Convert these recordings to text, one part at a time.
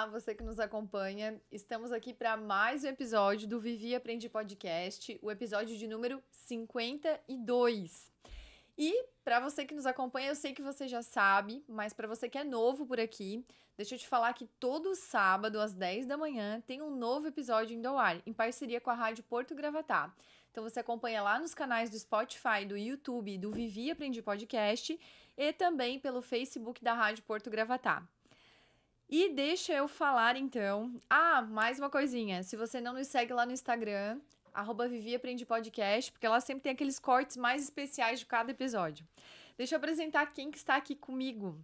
Olá, você que nos acompanha. Estamos aqui para mais um episódio do Vivi e Aprendi Podcast, o episódio de número 52. E para você que nos acompanha, eu sei que você já sabe, mas para você que é novo por aqui, deixa eu te falar que todo sábado às 10 da manhã tem um novo episódio indo ao ar, em parceria com a Rádio Porto Gravatá. Então você acompanha lá nos canais do Spotify, do YouTube, do Vivi e Aprendi Podcast e também pelo Facebook da Rádio Porto Gravatá. E deixa eu falar então. Mais uma coisinha. Se você não nos segue lá no Instagram, @Vivi Aprendi Podcast, porque lá sempre tem aqueles cortes mais especiais de cada episódio. Deixa eu apresentar quem que está aqui comigo.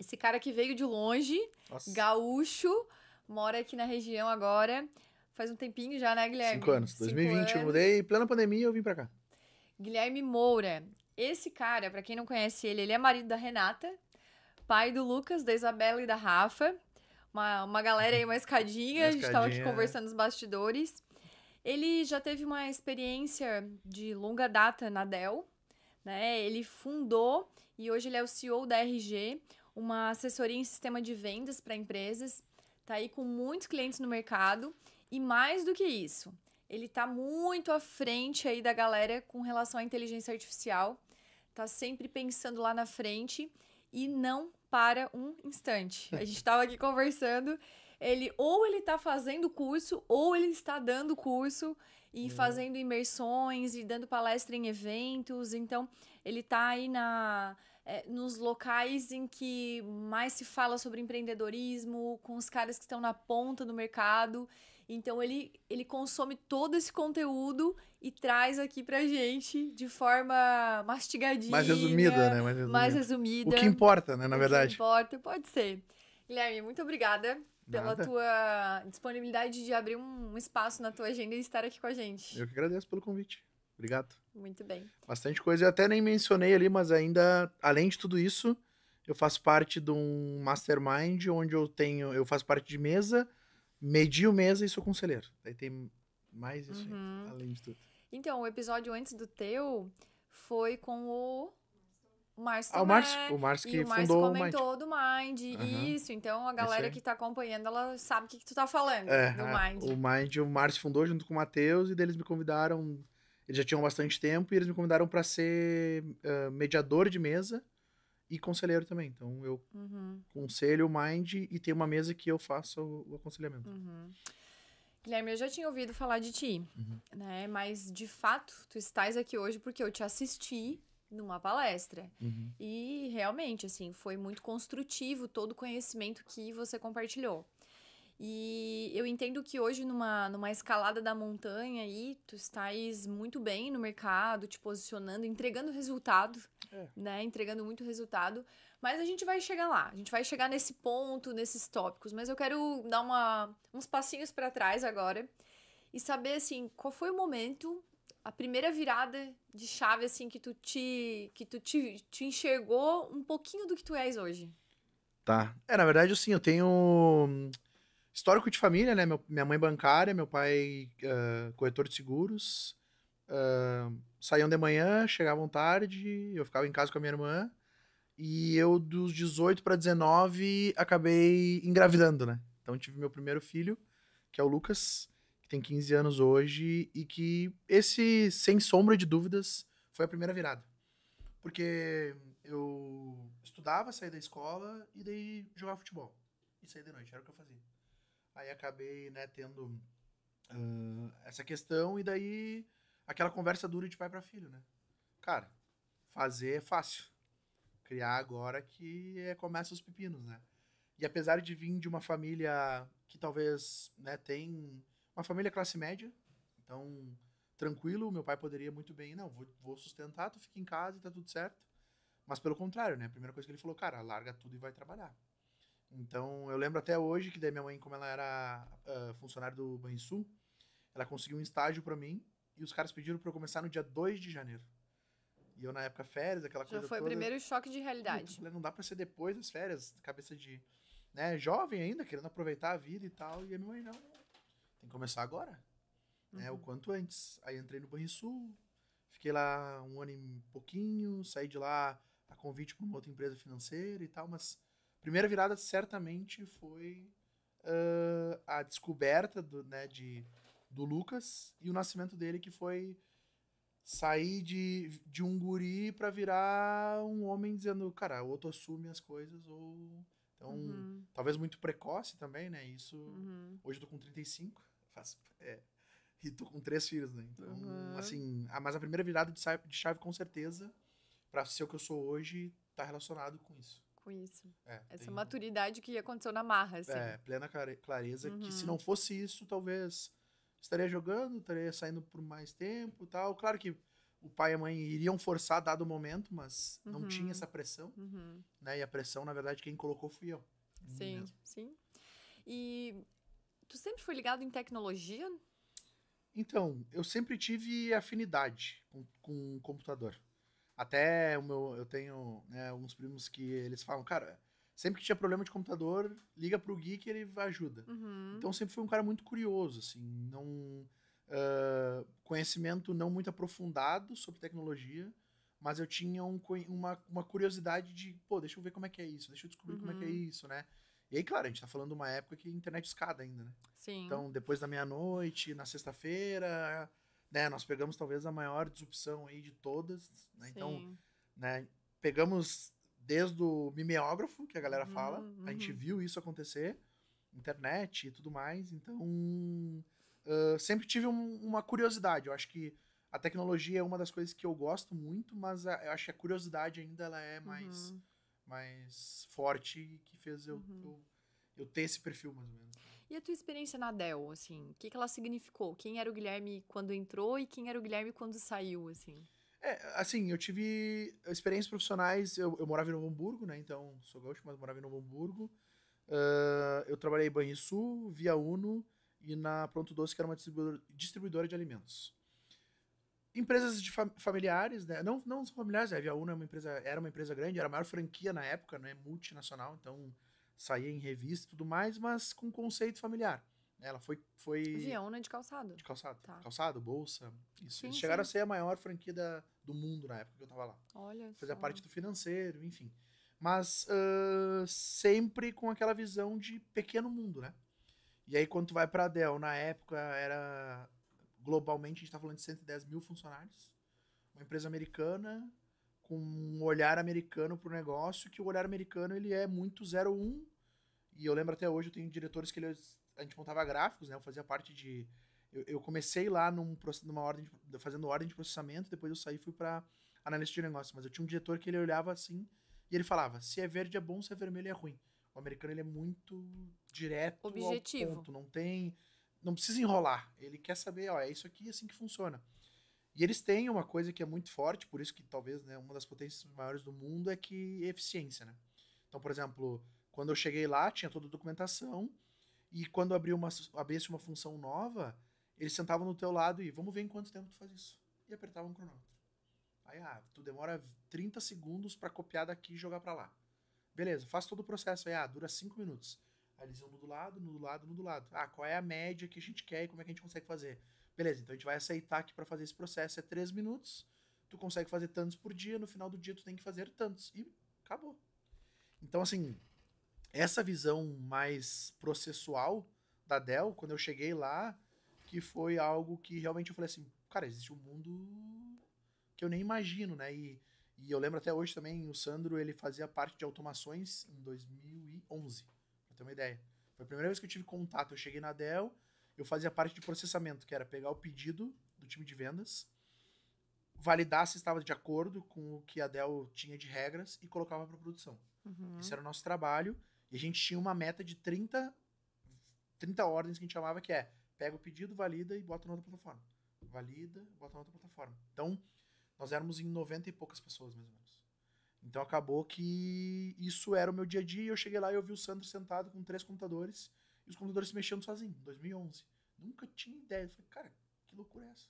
Esse cara que veio de longe, Nossa. gaúcho, mora aqui na região agora. Faz um tempinho já, né, Guilherme? 5 anos. 2020 eu mudei, plena pandemia eu vim pra cá. Guilherme Moura. Esse cara, pra quem não conhece ele é marido da Renata, pai do Lucas, da Isabela e da Rafa. Uma galera aí, uma escadinha. A gente estava aqui conversando nos bastidores. Ele já teve uma experiência de longa data na Dell, né? Ele fundou e hoje ele é o CEO da RG, uma assessoria em sistema de vendas para empresas. Tá aí com muitos clientes no mercado. E mais do que isso, ele tá muito à frente aí da galera com relação à inteligência artificial. Tá sempre pensando lá na frente e não para um instante. A gente estava aqui conversando, ele está fazendo curso ou ele está dando curso e fazendo imersões e dando palestra em eventos. Então, ele está aí nos locais em que mais se fala sobre empreendedorismo, com os caras que estão na ponta do mercado. Então, ele consome todo esse conteúdo e traz aqui pra gente de forma mastigadinha. Mais resumida, né? Mais resumida. O que importa, né? Na verdade. O que importa, pode ser. Guilherme, muito obrigada pela tua disponibilidade de abrir um espaço na tua agenda e estar aqui com a gente. Eu que agradeço pelo convite. Obrigado. Muito bem. Bastante coisa. Eu até nem mencionei ali, mas ainda, além de tudo isso, eu faço parte de um mastermind onde eu faço parte de mesa, medio mesa e sou conselheiro. Aí tem mais isso aí, além de tudo. Então, o episódio antes do teu foi com o Márcio o Márcio que fundou o Mind. E o Márcio comentou do Mind. Isso, então a galera que tá acompanhando, ela sabe o que tu tá falando do Mind. O Mind, o Márcio fundou junto com o Matheus e eles me convidaram, eles já tinham bastante tempo e eles me convidaram para ser mediador de mesa e conselheiro também. Então eu conselho o Mind e tem uma mesa que eu faço o aconselhamento. Guilherme, eu já tinha ouvido falar de ti, né? Mas, de fato, tu estás aqui hoje porque eu te assisti numa palestra. E, realmente, assim, foi muito construtivo todo o conhecimento que você compartilhou. E eu entendo que hoje, numa escalada da montanha aí, tu estás muito bem no mercado, te posicionando, entregando resultado, né? Entregando muito resultado. Mas a gente vai chegar lá, a gente vai chegar nesse ponto, nesses tópicos. Mas eu quero dar uns passinhos para trás agora e saber, assim, qual foi o momento, a primeira virada de chave, assim, que tu te enxergou um pouquinho do que tu és hoje. Tá. Na verdade, assim, eu tenho histórico de família, né? Minha mãe bancária, meu pai corretor de seguros. Saíam de manhã, chegavam tarde, eu ficava em casa com a minha irmã. E eu, dos 18 para 19, acabei engravidando, né? Então tive meu primeiro filho, que é o Lucas, que tem 15 anos hoje, e que esse, sem sombra de dúvidas, foi a primeira virada. Porque eu estudava, saía da escola e daí jogava futebol. E saía de noite, era o que eu fazia. Aí acabei, né, tendo essa questão e daí aquela conversa dura de pai para filho, né? Cara, fazer é fácil. Criar agora que começa os pepinos, né? E apesar de vir de uma família que talvez, né, tem uma família classe média, então tranquilo, meu pai poderia muito bem, não, vou sustentar, tu fica em casa e tá tudo certo. Mas pelo contrário, né? A primeira coisa que ele falou, cara, larga tudo e vai trabalhar. Então eu lembro até hoje que daí minha mãe, como ela era funcionária do Banrisul, ela conseguiu um estágio pra mim e os caras pediram pra eu começar no dia 2 de janeiro. E eu, na época, férias, aquela coisa toda... Já foi o primeiro choque de realidade. Não dá pra ser depois das férias, cabeça de... né, jovem ainda, querendo aproveitar a vida e tal. E a minha mãe, não, tem que começar agora. Né, o quanto antes. Aí entrei no Banrisul, fiquei lá 1 ano e pouquinho, saí de lá a convite pra uma outra empresa financeira e tal. Mas a primeira virada, certamente, foi a descoberta do Lucas e o nascimento dele, que foi sair de um guri pra virar um homem dizendo, cara, ou tu assume as coisas, ou... Então, talvez muito precoce também, né? Isso... Hoje eu tô com 35, e tô com 3 filhos, né? Então, assim... Mas a primeira virada de chave, com certeza, pra ser o que eu sou hoje, tá relacionado com isso. Com isso. Essa maturidade que aconteceu na marra, assim. Plena clareza, que se não fosse isso, talvez estaria jogando, estaria saindo por mais tempo e tal. Claro que o pai e a mãe iriam forçar dado o momento, mas não tinha essa pressão, né? E a pressão, na verdade, quem colocou fui eu. Sim, sim. E tu sempre foi ligado em tecnologia? Então, eu sempre tive afinidade com computador. Até eu tenho, né, alguns primos que eles falam, cara, sempre que tinha problema de computador, liga pro Gui que ele ajuda. Então, eu sempre fui um cara muito curioso, assim, não... conhecimento não muito aprofundado sobre tecnologia, mas eu tinha uma curiosidade de, pô, deixa eu ver como é que é isso, deixa eu descobrir como é que é isso, né? E aí, claro, a gente tá falando de uma época que a internet escada ainda, né? Sim. Então, depois da meia-noite, na sexta-feira, né, nós pegamos talvez a maior disrupção aí de todas, né? Então, né, pegamos desde o mimeógrafo, que a galera fala, a gente viu isso acontecer, internet e tudo mais, então sempre tive uma curiosidade. Eu acho que a tecnologia é uma das coisas que eu gosto muito, mas eu acho que a curiosidade ainda ela é mais forte, que fez eu ter esse perfil, mais ou menos. E a tua experiência na Dell, assim, o que ela significou? Quem era o Guilherme quando entrou e quem era o Guilherme quando saiu, assim? Assim, eu tive experiências profissionais, eu morava em Novo Hamburgo, né, então sou gaúcho, mas morava em Novo Hamburgo. Eu trabalhei em Banrisul, Via Uno e na Pronto Doce, que era uma distribuidora de alimentos. Empresas de familiares, né? Não são familiares, a Via Uno era uma empresa grande, era a maior franquia na época, né? Multinacional, então saía em revista e tudo mais, mas com conceito familiar. Ela foi... Via Uno é de calçado. De calçado. Tá. Calçado, bolsa. Isso. Sim, Eles chegaram sim. a ser a maior franquia do mundo na época que eu tava lá. Olha Fazia só. parte do financeiro, enfim. Mas sempre com aquela visão de pequeno mundo, né? E aí, quando tu vai pra Dell, na época era... Globalmente, a gente tá falando de 110 mil funcionários. Uma empresa americana, com um olhar americano pro negócio, que o olhar americano, ele é muito 01. E eu lembro até hoje, eu tenho diretores que a gente montava gráficos, né? Eu fazia parte de... Eu comecei lá fazendo ordem de processamento, depois eu saí e fui pra analista de negócio. Mas eu tinha um diretor que ele olhava assim, e ele falava, se é verde é bom, se é vermelho é ruim. O americano, ele é muito direto, objetivo, ao ponto, não precisa enrolar. Ele quer saber, ó, é isso aqui, assim que funciona. E eles têm uma coisa que é muito forte, por isso que talvez, né, uma das potências maiores do mundo é que eficiência, né? Então, por exemplo, quando eu cheguei lá, tinha toda a documentação, e quando abrisse uma função nova, eles sentavam no teu lado e, vamos ver em quanto tempo tu faz isso. E apertavam um cronômetro. Aí, tu demora 30 segundos para copiar daqui e jogar para lá. Beleza, faz todo o processo aí, dura 5 minutos. Aí eles iam no do lado, no do lado, no do lado. Qual é a média que a gente quer e como é que a gente consegue fazer? Beleza, então a gente vai aceitar que para fazer esse processo é 3 minutos, tu consegue fazer tantos por dia, no final do dia tu tem que fazer tantos. E acabou. Então, assim, essa visão mais processual da Dell, quando eu cheguei lá, que foi algo que realmente eu falei assim, cara, existe um mundo que eu nem imagino, né? E eu lembro até hoje também, o Sandro, ele fazia parte de automações em 2011, pra ter uma ideia. Foi a primeira vez que eu tive contato. Eu cheguei na Dell, eu fazia parte de processamento, que era pegar o pedido do time de vendas, validar se estava de acordo com o que a Dell tinha de regras e colocava para produção. Esse era o nosso trabalho. E a gente tinha uma meta de 30 ordens que a gente chamava, que é pega o pedido, valida e bota na outra plataforma. Valida, bota na outra plataforma. Então, nós éramos em 90 e poucas pessoas, mais ou menos. Então, acabou que isso era o meu dia a dia. E eu cheguei lá e eu vi o Sandro sentado com 3 computadores e os computadores se mexendo sozinhos, em 2011. Nunca tinha ideia. Eu falei, cara, que loucura é essa?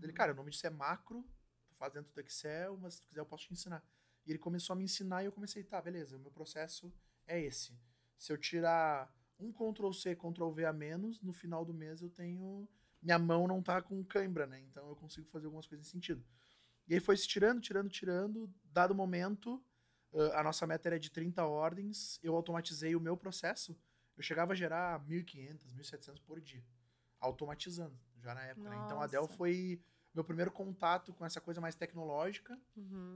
Ele, cara, o nome disso é macro, tu faz dentro do Excel, mas se tu quiser eu posso te ensinar. E ele começou a me ensinar e eu comecei, tá, beleza, o meu processo é esse. Se eu tirar um Ctrl+C, Ctrl+V a menos, no final do mês eu tenho... Minha mão não tá com cãibra, né? Então eu consigo fazer algumas coisas nesse sentido. E aí foi se tirando. Dado o momento, a nossa meta era de 30 ordens. Eu automatizei o meu processo. eu chegava a gerar 1.500, 1.700 por dia. Automatizando, já na época, né? Então a Dell foi meu primeiro contato com essa coisa mais tecnológica,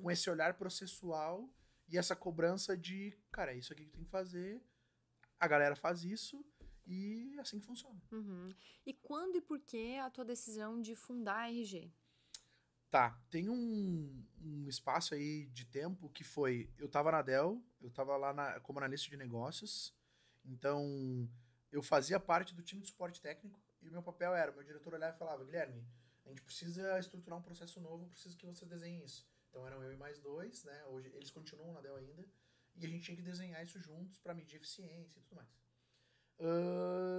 com esse olhar processual e essa cobrança de, cara, é isso aqui que tem que fazer, a galera faz isso e assim que funciona. E quando e por que a tua decisão de fundar a RG? Tá, tem um espaço aí de tempo que foi, eu tava na Dell, eu tava lá como analista de negócios, então eu fazia parte do time de suporte técnico e o meu papel era, o meu diretor olhava e falava, Guilherme, a gente precisa estruturar um processo novo, preciso que vocês desenhem isso. Então eram eu e mais dois, né, hoje eles continuam na Dell ainda, e a gente tinha que desenhar isso juntos para medir eficiência e tudo mais.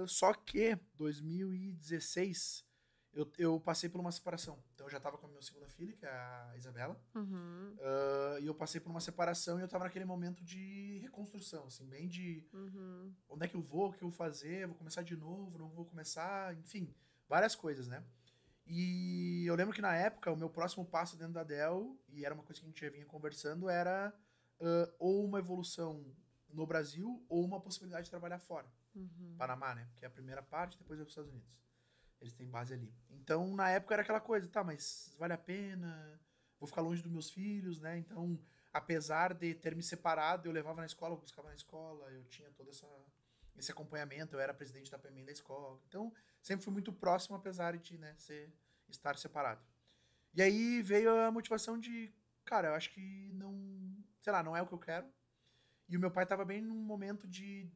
Só que 2016 eu passei por uma separação. Então eu já tava com a minha segunda filha, que é a Isabela. E eu passei por uma separação e eu tava naquele momento de reconstrução, assim, bem de onde é que eu vou, o que eu vou fazer, vou começar de novo, não vou começar, enfim, várias coisas, né? E eu lembro que na época o meu próximo passo dentro da Dell, e era uma coisa que a gente já vinha conversando, era ou uma evolução no Brasil ou uma possibilidade de trabalhar fora. Panamá, né? Que é a primeira parte, depois é para os Estados Unidos. Eles têm base ali. Então, na época era aquela coisa, tá, mas vale a pena? Vou ficar longe dos meus filhos, né? Então, apesar de ter me separado, eu levava na escola, eu buscava na escola, eu tinha todo esse acompanhamento, eu era presidente da PMN da escola. Então, sempre fui muito próximo, apesar de, né, estar separado. E aí veio a motivação de, cara, eu acho que não, sei lá, não é o que eu quero. E o meu pai tava bem num momento de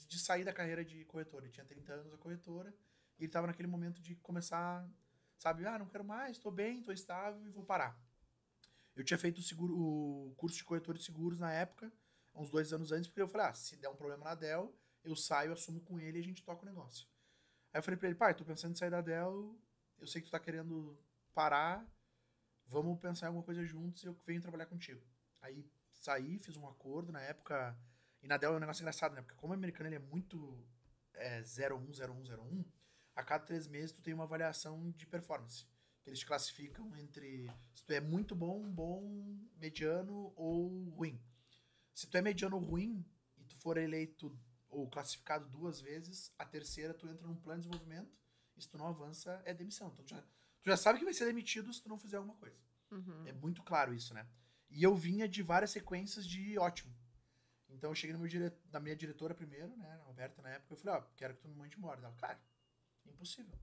sair da carreira de corretor. Ele tinha 30 anos a corretora. E ele tava naquele momento de começar, sabe? Não quero mais, tô bem, tô estável e vou parar. Eu tinha feito o curso de corretor de seguros na época, uns 2 anos antes, porque eu falei, se der um problema na Dell, eu saio, assumo com ele e a gente toca o negócio. Aí eu falei pra ele, pai, tô pensando em sair da Dell, eu sei que tu tá querendo parar, vamos pensar em alguma coisa juntos e eu venho trabalhar contigo. Aí saí, fiz um acordo na época. E na Dell é um negócio engraçado, né? Porque como o americano ele é muito 01, 01, 01, a cada 3 meses tu tem uma avaliação de performance. Que eles te classificam entre se tu é muito bom, mediano ou ruim. Se tu é mediano ou ruim e tu for eleito ou classificado 2 vezes, a terceira tu entra num plano de desenvolvimento e se tu não avança é demissão. Então tu já sabe que vai ser demitido se tu não fizer alguma coisa. É muito claro isso, né? E eu vinha de várias sequências de ótimo. Então eu cheguei na minha diretora primeiro, né, a Roberta na época, eu falei, quero que tu me mande embora. Ela, cara, impossível.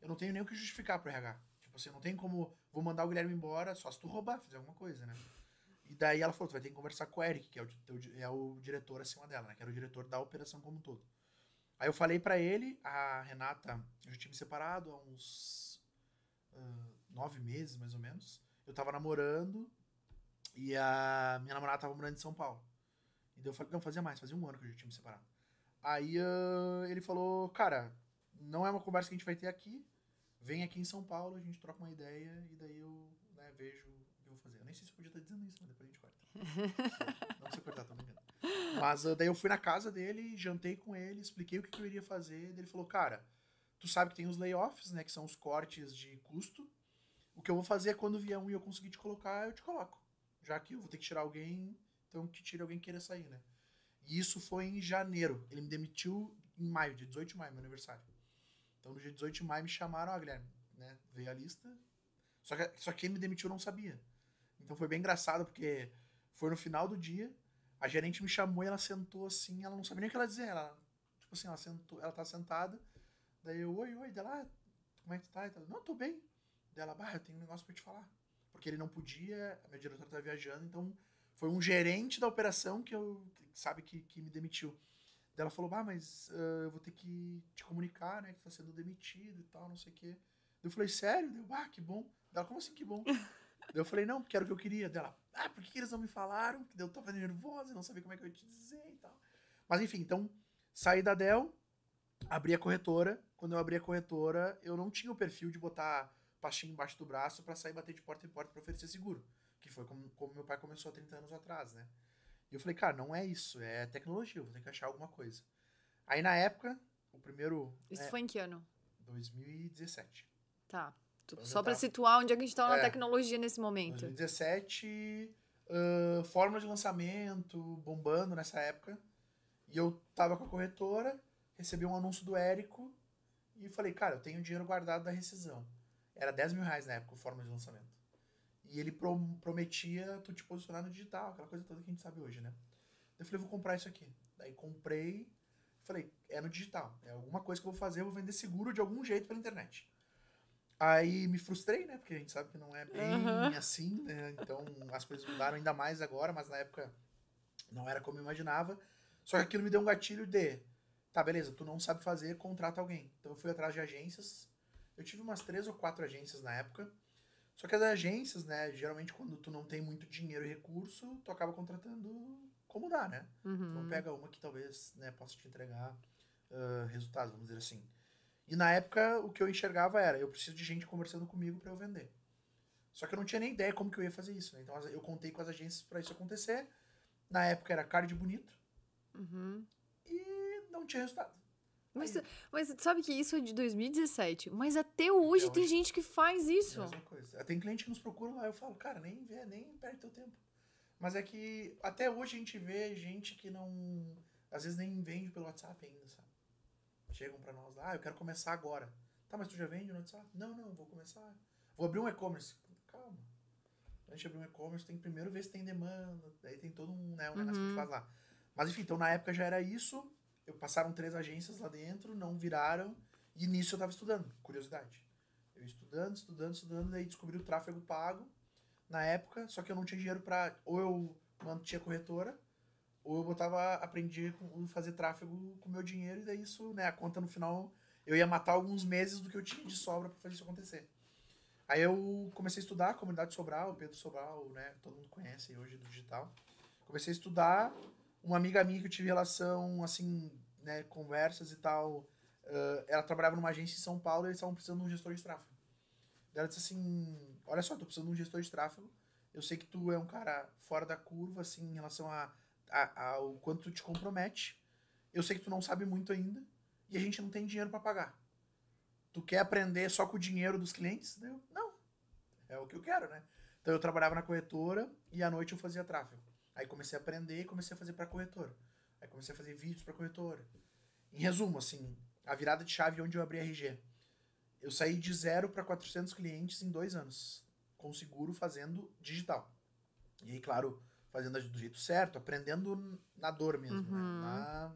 Eu não tenho nem o que justificar pro RH. Tipo assim, não tem como, vou mandar o Guilherme embora só se tu roubar, fizer alguma coisa, né? E daí ela falou, tu vai ter que conversar com o Eric, que é o diretor acima dela, né, que era o diretor da operação como um todo. Aí eu falei pra ele, a Renata, eu já tinha me separado há uns 9 meses, mais ou menos. Eu tava namorando e a minha namorada tava morando em São Paulo. E daí eu falei, não, fazia 1 ano que eu já tinha me separado. Aí ele falou, cara, não é uma conversa que a gente vai ter aqui, vem aqui em São Paulo, a gente troca uma ideia e daí eu vejo o que eu vou fazer. Eu nem sei se eu podia estar dizendo isso, mas depois a gente corta. Não precisa cortar, tô brincando. Mas daí eu fui na casa dele, jantei com ele, expliquei o que eu iria fazer, daí ele falou, cara, tu sabe que tem os layoffs, né, que são os cortes de custo. O que eu vou fazer é quando vier um e eu conseguir te colocar, eu te coloco. Já que eu vou ter que tirar alguém, então que tire alguém que queira sair, né? E isso foi em janeiro. Ele me demitiu em maio, dia 18 de maio, meu aniversário. Então no dia 18 de maio me chamaram, Guilherme, né? Veio a lista. Só que quem me demitiu não sabia. Então foi bem engraçado, porque foi no final do dia, a gerente me chamou e ela sentou assim, ela não sabia nem o que ela dizer. Ela, tipo assim, ela sentou, ela tá sentada, daí eu, oi, dela, como é que tu tá? Não, tô bem. Dela, eu tenho um negócio pra te falar. Porque ele não podia, a minha diretora tá viajando, então foi um gerente da operação que que me demitiu. Daí ela falou, mas eu vou ter que te comunicar, né, que tá sendo demitido e tal, não sei o quê. Eu falei, sério? Deu, que bom. Dela, como assim que bom? Daí eu falei, não, porque era o que eu queria. Dela, por que eles não me falaram? Porque eu tava nervosa, não sabia como é que eu ia te dizer e tal. Mas enfim, então, saí da Dell, abri a corretora. Quando eu abri a corretora, eu não tinha o perfil de botar pastinha embaixo do braço pra sair bater de porta em porta pra oferecer seguro. Que foi como meu pai começou há 30 anos atrás, né? E eu falei, cara, não é isso, é tecnologia, eu vou ter que achar alguma coisa. Aí na época, o primeiro... Isso foi em que ano? 2017. Tá. Só pra situar onde é que a gente tava na tecnologia nesse momento. 2017, fórmula de lançamento, bombando nessa época. E eu tava com a corretora, recebi um anúncio do Érico e falei, cara, eu tenho dinheiro guardado da rescisão. Era R$ 10.000 na época, o forma de lançamento. E ele prometia tu te posicionar no digital, aquela coisa toda que a gente sabe hoje, né? Eu falei, vou comprar isso aqui. Daí comprei, falei, é no digital. É alguma coisa que eu vou fazer, eu vou vender seguro de algum jeito pela internet. Aí me frustrei, né? Porque a gente sabe que não é bem assim, né? Então as coisas mudaram ainda mais agora, mas na época não era como eu imaginava. Só que aquilo me deu um gatilho de, tá, beleza, tu não sabe fazer, contrata alguém. Então eu fui atrás de agências. Eu tive umas 3 ou 4 agências na época. Só que as agências, né, geralmente quando tu não tem muito dinheiro e recurso, tu acaba contratando como dá, né? Tu não pega uma que talvez, né, possa te entregar resultados, vamos dizer assim. E na época, o que eu enxergava era, eu preciso de gente conversando comigo para eu vender. Só que eu não tinha nem ideia como que eu ia fazer isso, né? Então eu contei com as agências para isso acontecer. Na época era card bonito. E não tinha resultado. Mas sabe que isso é de 2017, mas até hoje tem gente que faz isso. É a mesma coisa. Tem cliente que nos procura lá, eu falo, cara, nem perde teu tempo. Mas é que até hoje a gente vê gente que não, às vezes nem vende pelo WhatsApp ainda, sabe? Chegam pra nós lá, eu quero começar agora. Tá, mas tu já vende no WhatsApp? Não, vou começar. Vou abrir um e-commerce. Calma. A gente abrir um e-commerce, tem que primeiro ver se tem demanda. Daí tem todo um negócio que a gente faz lá. Mas enfim, então na época já era isso. Eu passaram 3 agências lá dentro, não viraram. E nisso eu tava estudando, curiosidade. Eu estudando, daí descobri o tráfego pago na época, só que eu não tinha dinheiro pra... Ou eu mantinha corretora, ou eu aprendi a fazer tráfego com o meu dinheiro, e daí isso, né, a conta no final, eu ia matar alguns meses do que eu tinha de sobra pra fazer isso acontecer. Aí eu comecei a estudar a comunidade Sobral, o Pedro Sobral, né, todo mundo conhece hoje do digital. Comecei a estudar, uma amiga minha que eu tive relação, assim, né, conversas e tal, ela trabalhava numa agência em São Paulo e eles estavam precisando de um gestor de tráfego. Daí ela disse assim, olha só, tô precisando de um gestor de tráfego, eu sei que tu é um cara fora da curva, assim, em relação ao quanto tu te compromete. Eu sei que tu não sabe muito ainda e a gente não tem dinheiro para pagar. Tu quer aprender só com o dinheiro dos clientes? Eu, não. É o que eu quero, né? Então eu trabalhava na corretora e à noite eu fazia tráfego. Aí comecei a aprender e comecei a fazer para corretora. Aí comecei a fazer vídeos para corretora. Em resumo, assim, a virada de chave onde eu abri a RG. Eu saí de 0 para 400 clientes em 2 anos. Com seguro fazendo digital. E aí, claro, fazendo do jeito certo, aprendendo na dor mesmo, né?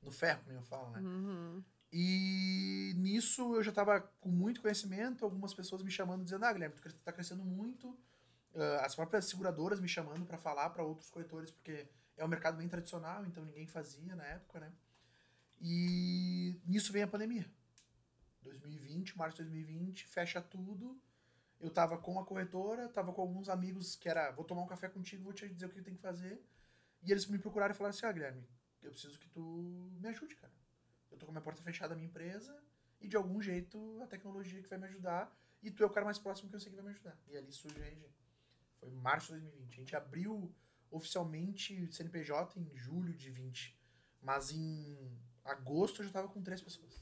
No ferro, como eu falo, né? E nisso eu já tava com muito conhecimento, algumas pessoas me chamando, dizendo, Guilherme, tu tá crescendo muito. As próprias seguradoras me chamando para falar para outros corretores, porque é um mercado bem tradicional, então ninguém fazia na época, né? E nisso vem a pandemia. 2020, março de 2020, fecha tudo. Eu tava com a corretora, tava com alguns amigos que era, vou tomar um café contigo, vou te dizer o que tem que fazer. E eles me procuraram e falaram assim, Guilherme, eu preciso que tu me ajude, cara. Eu tô com a minha porta fechada da minha empresa e de algum jeito a tecnologia que vai me ajudar e tu é o cara mais próximo que eu sei que vai me ajudar. E ali surge a RG. Foi em março de 2020. A gente abriu oficialmente o CNPJ em julho de 20. Mas em agosto eu já tava com 3 pessoas.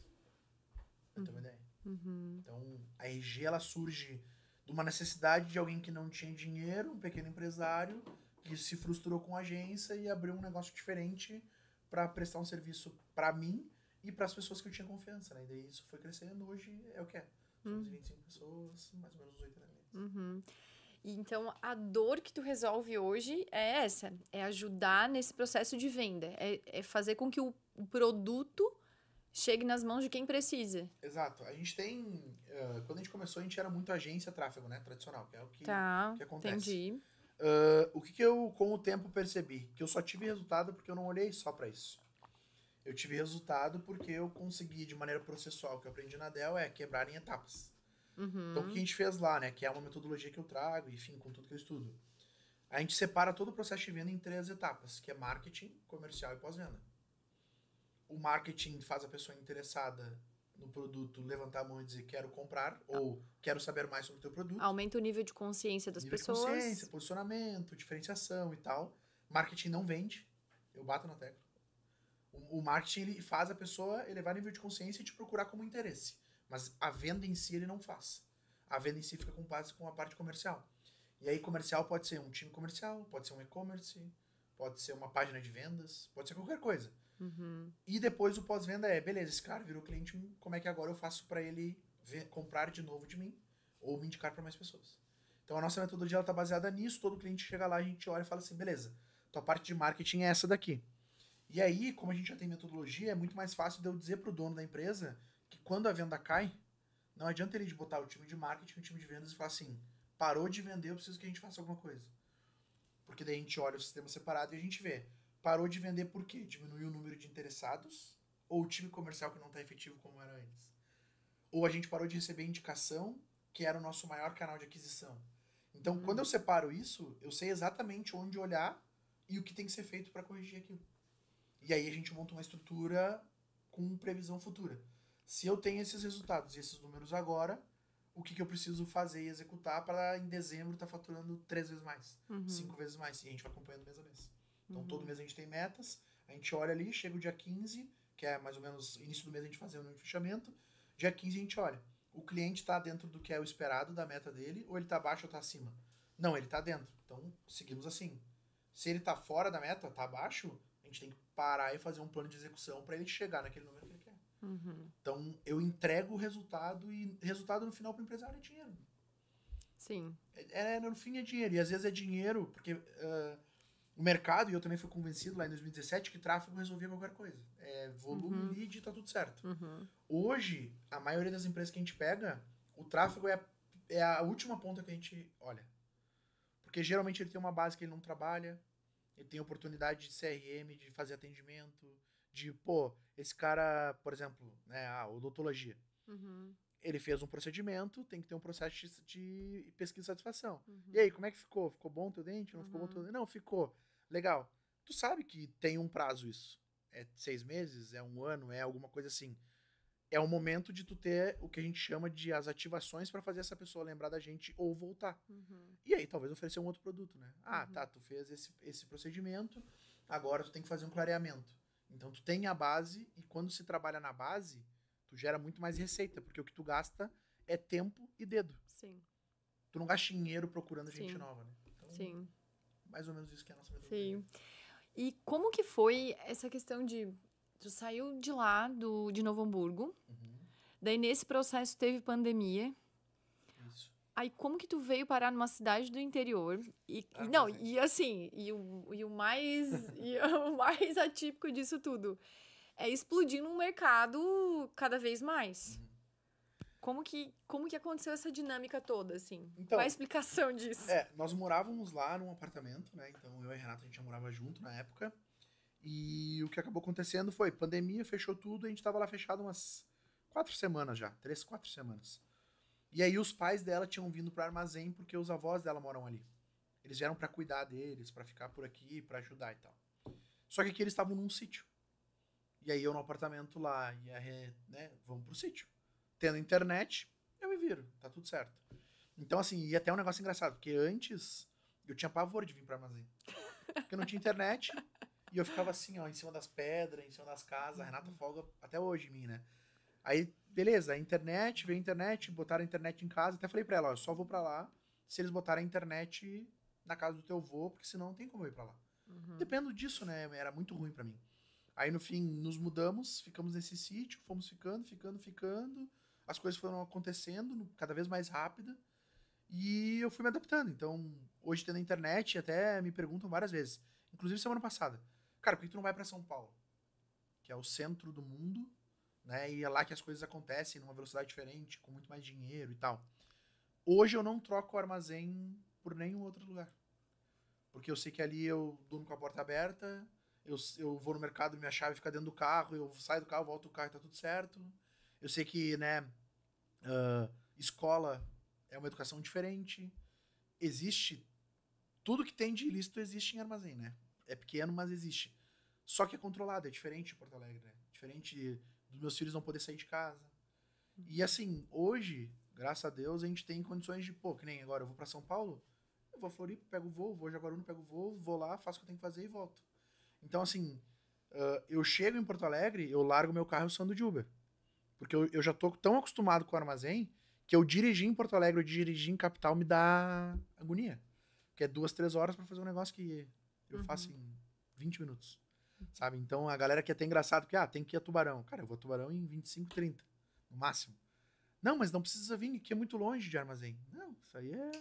Pra ter uma ideia. Então a RG ela surge de uma necessidade de alguém que não tinha dinheiro, um pequeno empresário que se frustrou com a agência e abriu um negócio diferente para prestar um serviço para mim e para as pessoas que eu tinha confiança, né? E daí isso foi crescendo, hoje é o que é. Somos 25 pessoas, mais ou menos 80 clientes. Então, a dor que tu resolve hoje é essa, é ajudar nesse processo de venda, é fazer com que o produto chegue nas mãos de quem precisa. Exato. A gente tem... quando a gente começou, a gente era muito agência tráfego, né? Tradicional, que é o que acontece. Entendi. O que eu, com o tempo, percebi? Que eu só tive resultado porque eu não olhei só para isso. Eu tive resultado porque eu consegui, de maneira processual, o que eu aprendi na Dell é quebrar em etapas. Então, o que a gente fez lá, né? Que é uma metodologia que eu trago, enfim, com tudo que eu estudo. A gente separa todo o processo de venda em 3 etapas, que é marketing, comercial e pós-venda. O marketing faz a pessoa interessada no produto levantar a mão e dizer quero comprar ou quero saber mais sobre o teu produto. Aumenta o nível de consciência das pessoas. Nível de consciência, posicionamento, diferenciação e tal. Marketing não vende, eu bato na tecla. O marketing ele faz a pessoa elevar o nível de consciência e te procurar como interesse. Mas a venda em si ele não faz. A venda em si fica com a parte comercial. E aí comercial pode ser um time comercial, pode ser um e-commerce, pode ser uma página de vendas, pode ser qualquer coisa. E depois o pós-venda beleza, esse cara virou cliente, como é que agora eu faço para ele comprar de novo de mim ou me indicar para mais pessoas? Então a nossa metodologia ela tá baseada nisso, todo cliente chega lá, a gente olha e fala assim, beleza, tua parte de marketing é essa daqui. E aí, como a gente já tem metodologia, é muito mais fácil de eu dizer pro dono da empresa que quando a venda cai, não adianta ele botar o time de marketing, o time de vendas e falar assim, parou de vender, eu preciso que a gente faça alguma coisa. Porque daí a gente olha o sistema separado e a gente vê, parou de vender por quê? Diminuiu o número de interessados, ou o time comercial que não está efetivo como era antes. Ou a gente parou de receber indicação, que era o nosso maior canal de aquisição. Então, quando eu separo isso, eu sei exatamente onde olhar e o que tem que ser feito para corrigir aquilo. E aí a gente monta uma estrutura com previsão futura. Se eu tenho esses resultados e esses números agora, o que eu preciso fazer e executar para em dezembro estar faturando 3 vezes mais, 5 vezes mais. E a gente vai acompanhando mês a mês. Então, todo mês a gente tem metas, a gente olha ali, chega o dia 15, que é mais ou menos início do mês a gente faz o fechamento, dia 15 a gente olha. O cliente está dentro do que é o esperado da meta dele, ou ele está abaixo ou está acima? Não, ele está dentro. Então, seguimos assim. Se ele está fora da meta, está abaixo, a gente tem que parar e fazer um plano de execução para ele chegar naquele número que ele quer. Então, eu entrego o resultado e resultado no final para o empresário é dinheiro. Sim. No fim é dinheiro. E às vezes é dinheiro porque o mercado, e eu também fui convencido lá em 2017, que tráfego resolvia qualquer coisa. Volume, lead, tá tudo certo. Hoje, a maioria das empresas que a gente pega, o tráfego é a última ponta que a gente olha. Porque geralmente ele tem uma base que ele não trabalha, ele tem oportunidade de CRM, de fazer atendimento, esse cara, por exemplo, né, a odontologia. Ele fez um procedimento, tem que ter um processo de pesquisa de satisfação. E aí, como é que ficou? Ficou bom teu dente? Não ficou bom teu dente? Não, ficou. Legal. Tu sabe que tem um prazo isso. É 6 meses? É 1 ano? É alguma coisa assim. É o momento de tu ter o que a gente chama de as ativações para fazer essa pessoa lembrar da gente ou voltar. E aí, talvez oferecer um outro produto, né? Tá, tu fez esse procedimento, agora tu tem que fazer um clareamento. Então, tu tem a base e quando se trabalha na base, tu gera muito mais receita, porque o que tu gasta é tempo e dedo. Sim. Tu não gasta dinheiro procurando gente nova, né? Então, sim. Mais ou menos isso que é a nossa metodologia. Sim. E como que foi essa questão de... Tu saiu de lá, de Novo Hamburgo. Daí, nesse processo, teve pandemia. Isso. Aí, como que tu veio parar numa cidade do interior? O mais atípico disso tudo é explodir num mercado cada vez mais. Como que aconteceu essa dinâmica toda, assim? Então, qual é a explicação disso? Nós morávamos lá num apartamento, né? Então, eu e a Renata, a gente já morava junto na época. E o que acabou acontecendo foi, pandemia, fechou tudo, a gente tava lá fechado umas 4 semanas já, 3, 4 semanas. E aí os pais dela tinham vindo para armazém porque os avós dela moram ali. Eles vieram para cuidar deles, para ficar por aqui, para ajudar e tal. Só que aqui eles estavam num sítio. E aí eu no apartamento lá, vamos pro sítio. Tendo internet, eu me viro, tá tudo certo. Então assim, e até um negócio engraçado, porque antes eu tinha pavor de vir para armazém. Porque não tinha internet e eu ficava assim, ó, em cima das pedras, em cima das casas, a Renata folga até hoje em mim, né? Aí, beleza, veio a internet, botaram a internet em casa, até falei pra ela, ó, eu só vou pra lá se eles botarem a internet na casa do teu avô, porque senão não tem como eu ir pra lá. Dependo disso, né? Era muito ruim pra mim. Aí, no fim, nos mudamos, ficamos nesse sítio, fomos ficando, as coisas foram acontecendo cada vez mais rápida e eu fui me adaptando. Então, hoje tendo a internet, até me perguntam várias vezes, inclusive semana passada, cara, por que tu não vai pra São Paulo? Que é o centro do mundo, né? E é lá que as coisas acontecem numa velocidade diferente, com muito mais dinheiro e tal. Hoje eu não troco o armazém por nenhum outro lugar. Porque eu sei que ali eu durmo com a porta aberta, eu vou no mercado, minha chave fica dentro do carro, eu saio do carro, volto do carro e tá tudo certo. Eu sei que, né, escola é uma educação diferente. Existe... Tudo que tem de ilícito existe em armazém, né? É pequeno, mas existe. Só que é controlado, é diferente de Porto Alegre, né? Diferente dos meus filhos não poder sair de casa. E assim, hoje, graças a Deus, a gente tem condições de, que nem agora, eu vou pra São Paulo, eu vou a Floripa, pego o voo, vou a Jaguaruna, pego o voo, vou lá, faço o que eu tenho que fazer e volto. Então, assim, eu chego em Porto Alegre, eu largo meu carro e eu ando de Uber. Porque eu já tô tão acostumado com o armazém que eu dirigir em Porto Alegre, eu dirigir em capital me dá agonia. Que é 2, 3 horas pra fazer um negócio que eu faço em 20 minutos. sabe? Então, a galera que é até engraçado, que, tem que ir a Tubarão. Cara, eu vou a Tubarão em 25, 30, no máximo. Não, mas não precisa vir, que é muito longe de Armazém. Não, isso aí é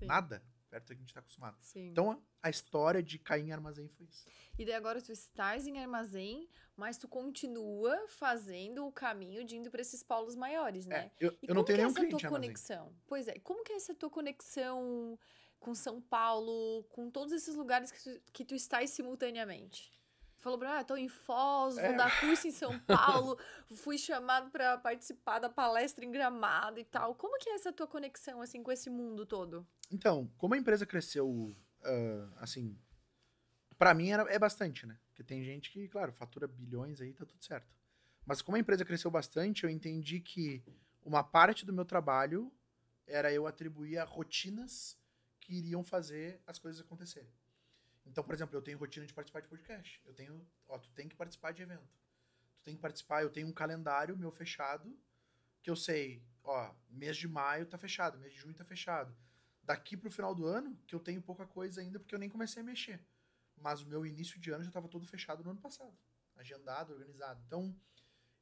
nada, perto do que a gente tá acostumado. Sim. Então, a história de cair em Armazém foi isso. E daí agora tu estás em Armazém, mas tu continua fazendo o caminho de indo para esses polos maiores, né? Eu não tenho nenhum cliente em Armazém. Conexão? Pois é, como que é essa tua conexão com São Paulo, com todos esses lugares que tu estás simultaneamente? Falou pra mim, tô em Foz, vou dar curso em São Paulo, fui chamado para participar da palestra em Gramado e tal. Como que é essa tua conexão, assim, com esse mundo todo? Então, como a empresa cresceu, assim, pra mim é bastante, né? Porque tem gente que, claro, fatura bilhões aí, tá tudo certo. Mas como a empresa cresceu bastante, eu entendi que uma parte do meu trabalho era eu atribuir a rotinas que iriam fazer as coisas acontecerem. Então, por exemplo, eu tenho rotina de participar de podcast. Tu tem que participar de evento. Tu tem que participar, eu tenho um calendário meu fechado, que eu sei, mês de maio tá fechado, mês de junho tá fechado. Daqui pro final do ano, que eu tenho pouca coisa ainda, porque eu nem comecei a mexer. Mas o meu início de ano já tava todo fechado no ano passado. Agendado, organizado. Então,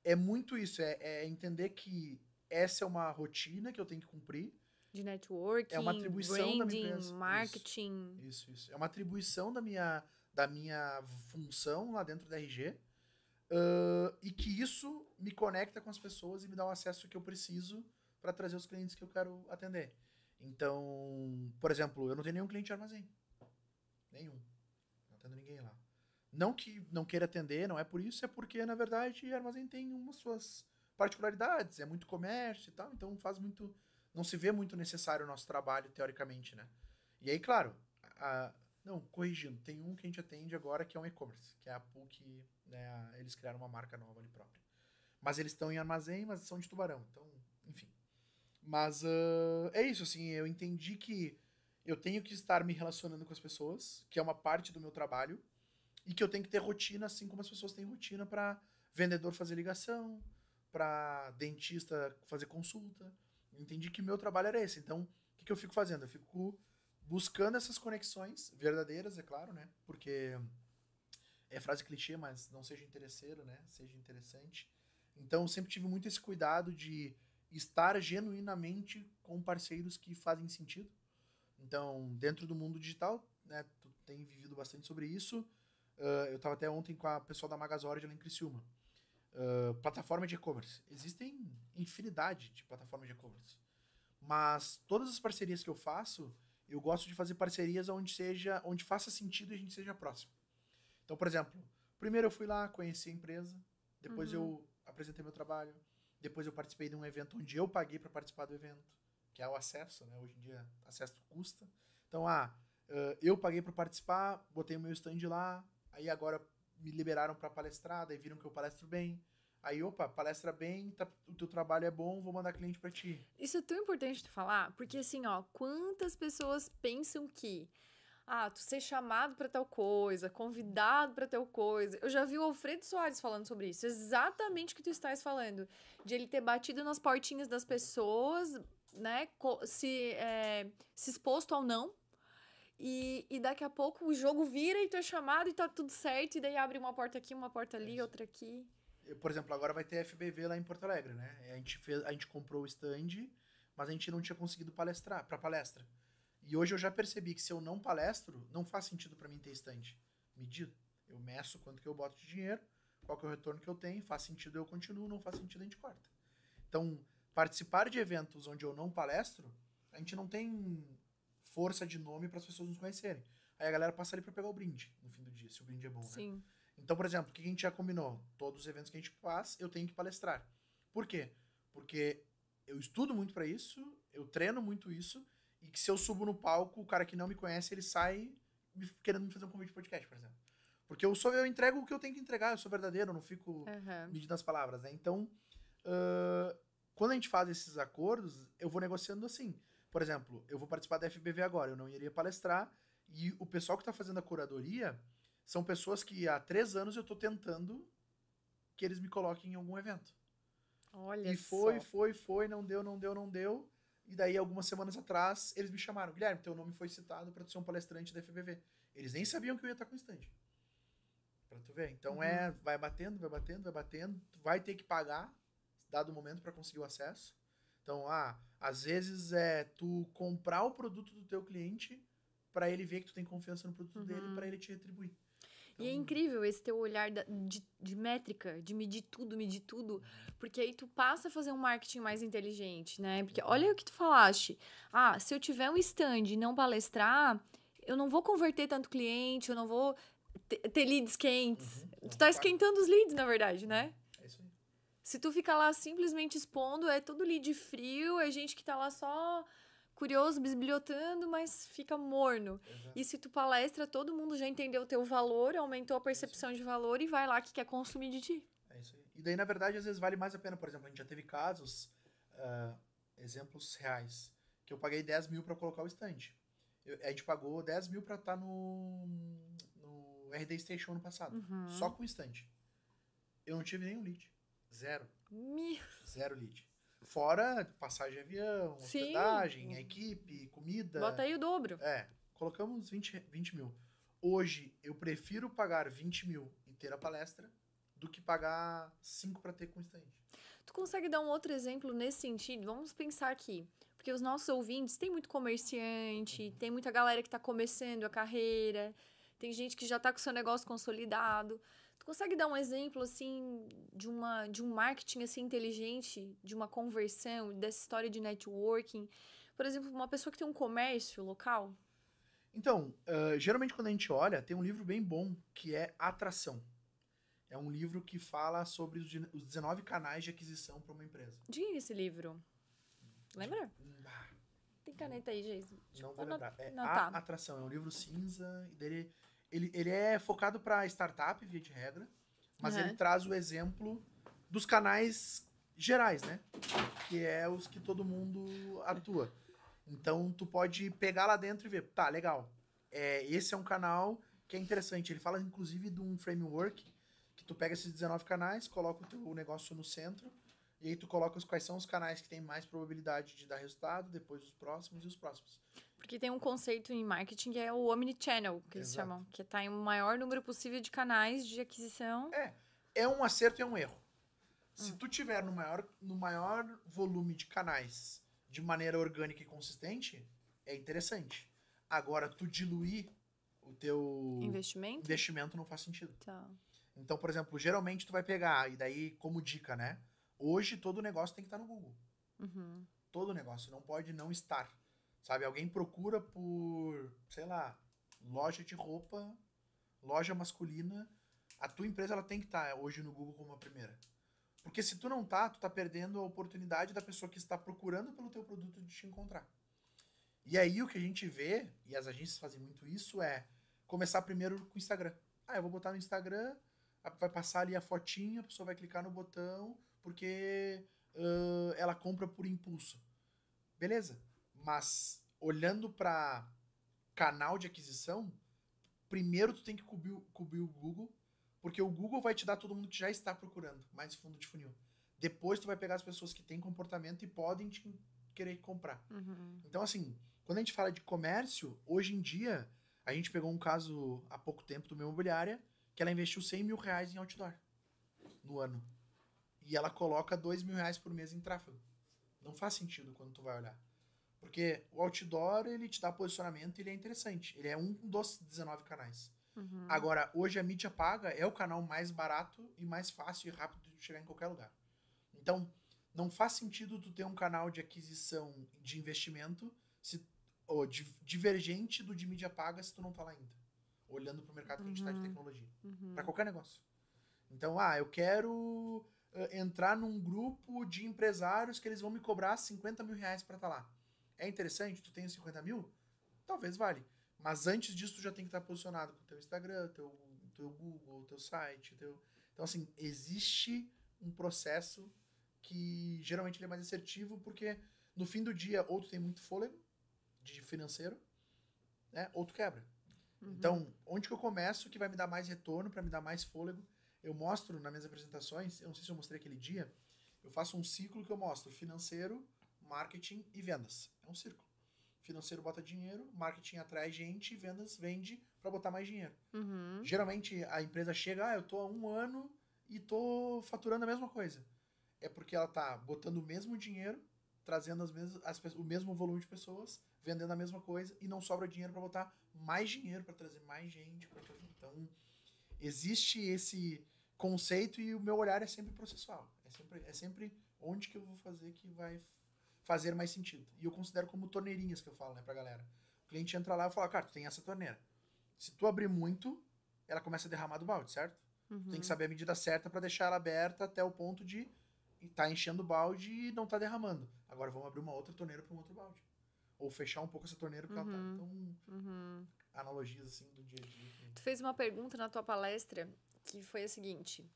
é muito isso, é entender que essa é uma rotina que eu tenho que cumprir. De networking, é uma atribuição branding, da minha empresa. marketing. Isso. É uma atribuição da minha função lá dentro da RG. E que isso me conecta com as pessoas e me dá o acesso que eu preciso para trazer os clientes que eu quero atender. Então, por exemplo, eu não tenho nenhum cliente de Armazém. Nenhum. Não atendo ninguém lá. Não que não queira atender, não é por isso, é porque, na verdade, Armazém tem umas suas particularidades. É muito comércio e tal, então não se vê muito necessário o nosso trabalho, teoricamente, né? E aí, claro, não, corrigindo, tem um que a gente atende agora que é um e-commerce, que é a PUC, né? Eles criaram uma marca nova ali própria. Mas eles estão em Armazém, mas são de Tubarão, então, enfim. Mas é isso, assim, eu entendi que eu tenho que estar me relacionando com as pessoas, que é uma parte do meu trabalho, e que eu tenho que ter rotina, assim como as pessoas têm rotina para vendedor fazer ligação, para dentista fazer consulta. Eu entendi que o meu trabalho era esse. Então, o que eu fico fazendo? Eu fico buscando essas conexões verdadeiras, é claro, né? Porque é frase clichê, mas não seja interesseiro, né? Seja interessante. Então, eu sempre tive muito esse cuidado de estar genuinamente com parceiros que fazem sentido. Então, dentro do mundo digital, né? Tu tem vivido bastante sobre isso. Eu estava até ontem com a pessoal da Magazord lá em Criciúma. Plataforma de e-commerce. Existem infinidade de plataformas de e-commerce. Mas todas as parcerias que eu faço, eu gosto de fazer parcerias onde faça sentido e a gente seja próximo. Então, por exemplo, primeiro eu fui lá, conheci a empresa, depois eu apresentei meu trabalho, depois eu participei de um evento onde eu paguei para participar do evento, que é o acesso, né? Hoje em dia, acesso custa. Então, eu paguei para participar, botei o meu stand lá, aí agora me liberaram para palestrar, daí viram que eu palestro bem. Aí, palestra bem, o teu trabalho é bom, vou mandar cliente pra ti. Isso é tão importante de falar, porque assim, quantas pessoas pensam que tu ser chamado pra tal coisa, convidado pra tal coisa. Eu já vi o Alfredo Soares falando sobre isso, exatamente o que tu estás falando, de ele ter batido nas portinhas das pessoas, né, se exposto ao não. E daqui a pouco o jogo vira e tu é chamado e tá tudo certo, e daí abre uma porta aqui, uma porta ali, outra aqui. Por exemplo, agora vai ter FBV lá em Porto Alegre, né? A gente comprou o stand, mas a gente não tinha conseguido palestrar para palestra. E hoje eu já percebi que se eu não palestro, não faz sentido para mim ter stand. Medido. Eu meço quanto que eu boto de dinheiro, qual que é o retorno que eu tenho, faz sentido eu continuo, não faz sentido a gente corta. Então, participar de eventos onde eu não palestro, a gente não tem força de nome para as pessoas nos conhecerem. Aí a galera passa ali para pegar o brinde no fim do dia, se o brinde é bom, Sim. né? Então, por exemplo, o que a gente já combinou? Todos os eventos que a gente faz, eu tenho que palestrar. Por quê? Porque eu estudo muito para isso, eu treino muito isso, e que se eu subo no palco, o cara que não me conhece, ele sai querendo me fazer um convite de podcast, por exemplo. Porque eu entrego o que eu tenho que entregar, eu sou verdadeiro, eu não fico medindo as palavras, né? Então, quando a gente faz esses acordos, eu vou negociando assim. Por exemplo, eu vou participar da FBV agora, eu não iria palestrar, e o pessoal que está fazendo a curadoria são pessoas que há 3 anos eu tô tentando que eles me coloquem em algum evento. Olha e foi, não deu. E daí, algumas semanas atrás, eles me chamaram. Guilherme, teu nome foi citado para tu ser um palestrante da FBV. Eles nem sabiam que eu ia estar com stand. Pra tu ver. Então vai batendo, vai batendo, vai batendo. Tu vai ter que pagar, dado o momento, pra conseguir o acesso. Então, às vezes é tu comprar o produto do teu cliente pra ele ver que tu tem confiança no produto dele, pra ele te retribuir. Então... E é incrível esse teu olhar de métrica, de medir tudo, porque aí tu passa a fazer um marketing mais inteligente, né? Porque olha o que tu falaste. Se eu tiver um stand e não palestrar, eu não vou converter tanto cliente, eu não vou ter leads quentes. Tu tá esquentando os leads, na verdade, né? É isso aí. Se tu ficar lá simplesmente expondo, é todo lead frio, é gente que tá lá só curioso, bisbilhotando, mas fica morno. Exato. E se tu palestra, todo mundo já entendeu o teu valor, aumentou a percepção de valor e vai lá que quer consumir de ti. É isso aí. E daí, na verdade, às vezes vale mais a pena. Por exemplo, a gente já teve casos, exemplos reais, que eu paguei 10 mil pra colocar o stand. A gente pagou 10 mil pra estar no RD Station ano passado. Só com o stand. Eu não tive nenhum lead. Zero. Zero lead. Fora passagem de avião, hospedagem, a equipe, comida. Bota aí o dobro. Colocamos 20 mil. Hoje, eu prefiro pagar 20 mil e ter a palestra do que pagar 5 para ter com o stand. Tu consegue dar um outro exemplo nesse sentido? Vamos pensar aqui. Porque os nossos ouvintes, tem muito comerciante, tem muita galera que está começando a carreira, tem gente que já está com o seu negócio consolidado. Tu consegue dar um exemplo, assim, de um marketing, assim, inteligente, de uma conversão, dessa história de networking? Por exemplo, uma pessoa que tem um comércio local? Então, geralmente quando a gente olha, tem um livro bem bom, que é Atração. É um livro que fala sobre os 19 canais de aquisição para uma empresa. Diga esse livro. Lembra? Tem caneta aí, Geise? Não vou lembrar. Atração, é um livro cinza, e dele... Ele é focado para startup, via de regra, mas ele traz o exemplo dos canais gerais, né? Que é os que todo mundo atua. Então, tu pode pegar lá dentro e ver, tá, legal. Esse é um canal que é interessante. Ele fala, inclusive, de um framework que tu pega esses 19 canais, coloca o teu negócio no centro, e aí tu coloca quais são os canais que tem mais probabilidade de dar resultado, depois os próximos e os próximos. Porque tem um conceito em marketing que é o omnichannel, que eles chamam. Que tá em um maior número possível de canais de aquisição. É um acerto e é um erro. Se tu tiver no maior volume de canais de maneira orgânica e consistente, é interessante. Agora, tu diluir o teu investimento não faz sentido. Tá. Então, por exemplo, geralmente tu vai pegar, e daí como dica, né? Hoje todo negócio tem que estar no Google. Todo negócio, não pode não estar. Sabe, alguém procura por, sei lá, loja de roupa, loja masculina, a tua empresa ela tem que estar hoje no Google como a primeira. Porque se tu não tá, tu tá perdendo a oportunidade da pessoa que está procurando pelo teu produto de te encontrar. E aí o que a gente vê, e as agências fazem muito isso, é começar primeiro com o Instagram. Eu vou botar no Instagram, vai passar ali a fotinha, a pessoa vai clicar no botão, porque ela compra por impulso. Beleza. Mas, olhando para canal de aquisição, primeiro tu tem que cobrir o Google, porque o Google vai te dar todo mundo que já está procurando, mais fundo de funil. Depois tu vai pegar as pessoas que têm comportamento e podem te querer comprar. Então, assim, quando a gente fala de comércio, hoje em dia, a gente pegou um caso há pouco tempo do meu imobiliária, que ela investiu 100 mil reais em outdoor no ano. E ela coloca 2 mil reais por mês em tráfego. Não faz sentido quando tu vai olhar. Porque o outdoor, ele te dá posicionamento e ele é interessante. Ele é um dos 19 canais. Agora, hoje a mídia paga é o canal mais barato e mais fácil e rápido de chegar em qualquer lugar. Então, não faz sentido tu ter um canal de aquisição de investimento divergente do de mídia paga se tu não tá lá ainda. Olhando pro mercado que a gente tá de tecnologia. Para qualquer negócio. Então, eu quero entrar num grupo de empresários que eles vão me cobrar 50 mil reais para estar lá. É interessante? Tu tem 50 mil? Talvez vale. Mas antes disso, tu já tem que estar posicionado com o teu Instagram, teu Google, teu site. Então, assim, existe um processo que geralmente ele é mais assertivo, porque no fim do dia, ou tu tem muito fôlego de financeiro, né? Ou tu quebra. Então, onde que eu começo que vai me dar mais retorno, para me dar mais fôlego? Eu mostro nas minhas apresentações, eu não sei se eu mostrei aquele dia, eu faço um ciclo que eu mostro financeiro, marketing e vendas. É um círculo. financeiro bota dinheiro, marketing atrai gente e vendas vende para botar mais dinheiro. Uhum. Geralmente a empresa chega, eu tô há 1 ano e tô faturando a mesma coisa. É porque ela tá botando o mesmo dinheiro, trazendo o mesmo volume de pessoas, vendendo a mesma coisa e não sobra dinheiro para botar mais dinheiro, para trazer mais gente. Então, existe esse conceito e o meu olhar é sempre processual. É sempre onde que eu vou fazer que vai fazer mais sentido. E eu considero como torneirinhas que eu falo, né, pra galera. O cliente entra lá e fala, cara, tu tem essa torneira. Se tu abrir muito, ela começa a derramar do balde, certo? Tu tem que saber a medida certa para deixar ela aberta até o ponto de tá enchendo o balde e não tá derramando. Agora vamos abrir uma outra torneira para um outro balde. Ou fechar um pouco essa torneira porque ela tá... Então, analogias assim do dia a dia. Tu fez uma pergunta na tua palestra que foi a seguinte.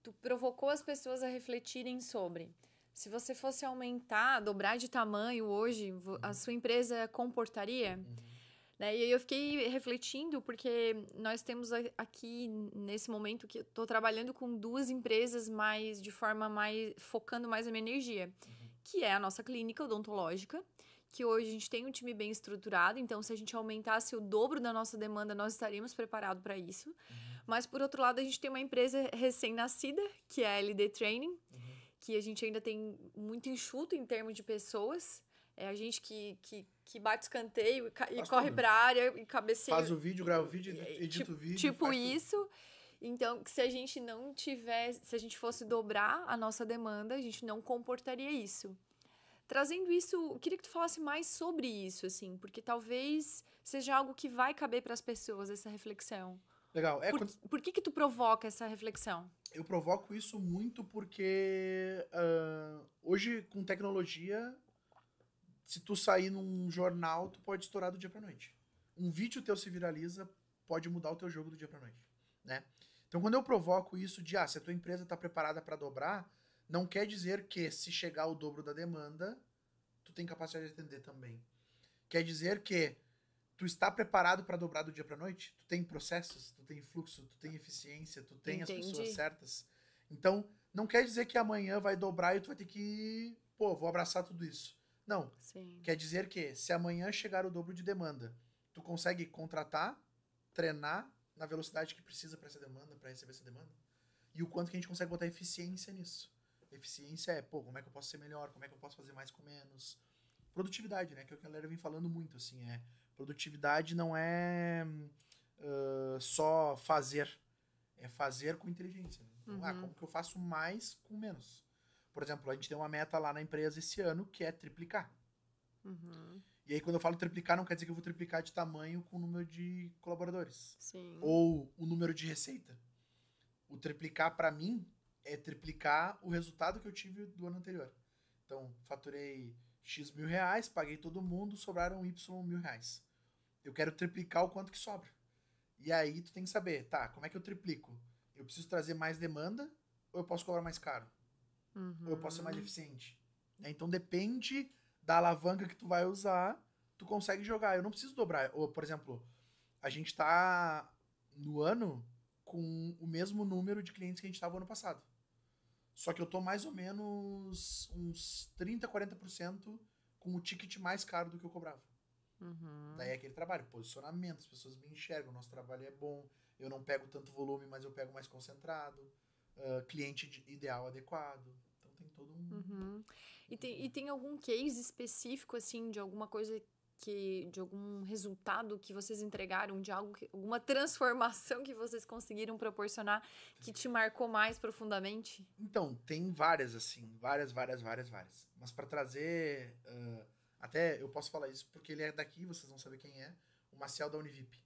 Tu provocou as pessoas a refletirem sobre... Se você fosse aumentar, dobrar de tamanho hoje, a sua empresa comportaria? Né? E aí eu fiquei refletindo, porque nós temos aqui, nesse momento, que eu estou trabalhando com 2 empresas de forma mais... focando mais a minha energia. Que é a nossa clínica odontológica, que hoje a gente tem um time bem estruturado, então se a gente aumentasse o dobro da nossa demanda, nós estaríamos preparados para isso. Mas, por outro lado, a gente tem uma empresa recém-nascida, que é a LD Training, que a gente ainda tem muito enxuto em termos de pessoas. É a gente que bate escanteio e corre para a área e cabeceia. Faz o vídeo, grava o vídeo, edita o vídeo. Tipo isso. Tudo. Então, se a gente não tivesse... Se a gente fosse dobrar a nossa demanda, a gente não comportaria isso. Trazendo isso, eu queria que tu falasse mais sobre isso, assim. Porque talvez seja algo que vai caber para as pessoas, essa reflexão. Legal. Por que tu provoca essa reflexão? Eu provoco isso muito porque hoje, com tecnologia, se tu sair num jornal, tu pode estourar do dia pra noite. Um vídeo teu se viraliza, pode mudar o teu jogo do dia pra noite, né? Então, quando eu provoco isso de, se a tua empresa tá preparada para dobrar, não quer dizer que se chegar ao dobro da demanda, tu tem capacidade de atender também. Quer dizer que tu está preparado para dobrar do dia para noite? Tu tem processos, tu tem fluxo, tu tem eficiência, tu tem as pessoas certas. Então, não quer dizer que amanhã vai dobrar e tu vai ter que, vou abraçar tudo isso. Não. Sim. Quer dizer que se amanhã chegar o dobro de demanda, tu consegue contratar, treinar na velocidade que precisa para essa demanda, para receber essa demanda. E o quanto que a gente consegue botar eficiência nisso. Eficiência é, como é que eu posso ser melhor? Como é que eu posso fazer mais com menos? Produtividade, né? Que é o que a galera vem falando muito, assim, produtividade não é só fazer. É fazer com inteligência. Né? Então, como que eu faço mais com menos? Por exemplo, a gente tem uma meta lá na empresa esse ano que é triplicar. E aí, quando eu falo triplicar, não quer dizer que eu vou triplicar de tamanho com o número de colaboradores. Sim. Ou o número de receita. O triplicar, para mim, é triplicar o resultado que eu tive do ano anterior. Então, faturei X mil reais, paguei todo mundo, sobraram Y mil reais. Eu quero triplicar o quanto que sobra. E aí tu tem que saber, como é que eu triplico? Eu preciso trazer mais demanda ou eu posso cobrar mais caro? Ou eu posso ser mais eficiente? Então depende da alavanca que tu vai usar, tu consegue jogar. Eu não preciso dobrar. Ou, por exemplo, a gente tá no ano com o mesmo número de clientes que a gente estava no ano passado. Só que eu tô mais ou menos uns 30%, 40% com o ticket mais caro do que eu cobrava. Daí é aquele trabalho, posicionamento, as pessoas me enxergam, nosso trabalho é bom, eu não pego tanto volume, mas eu pego mais concentrado, cliente ideal, adequado. Então tem todo um... E tem algum case específico, assim, de alguma coisa de algum resultado que vocês entregaram, de alguma transformação que vocês conseguiram proporcionar que te marcou mais profundamente? Então, tem várias, assim, várias. Mas para trazer... até eu posso falar isso porque ele é daqui, vocês vão saber quem é. O Maciel da Univip.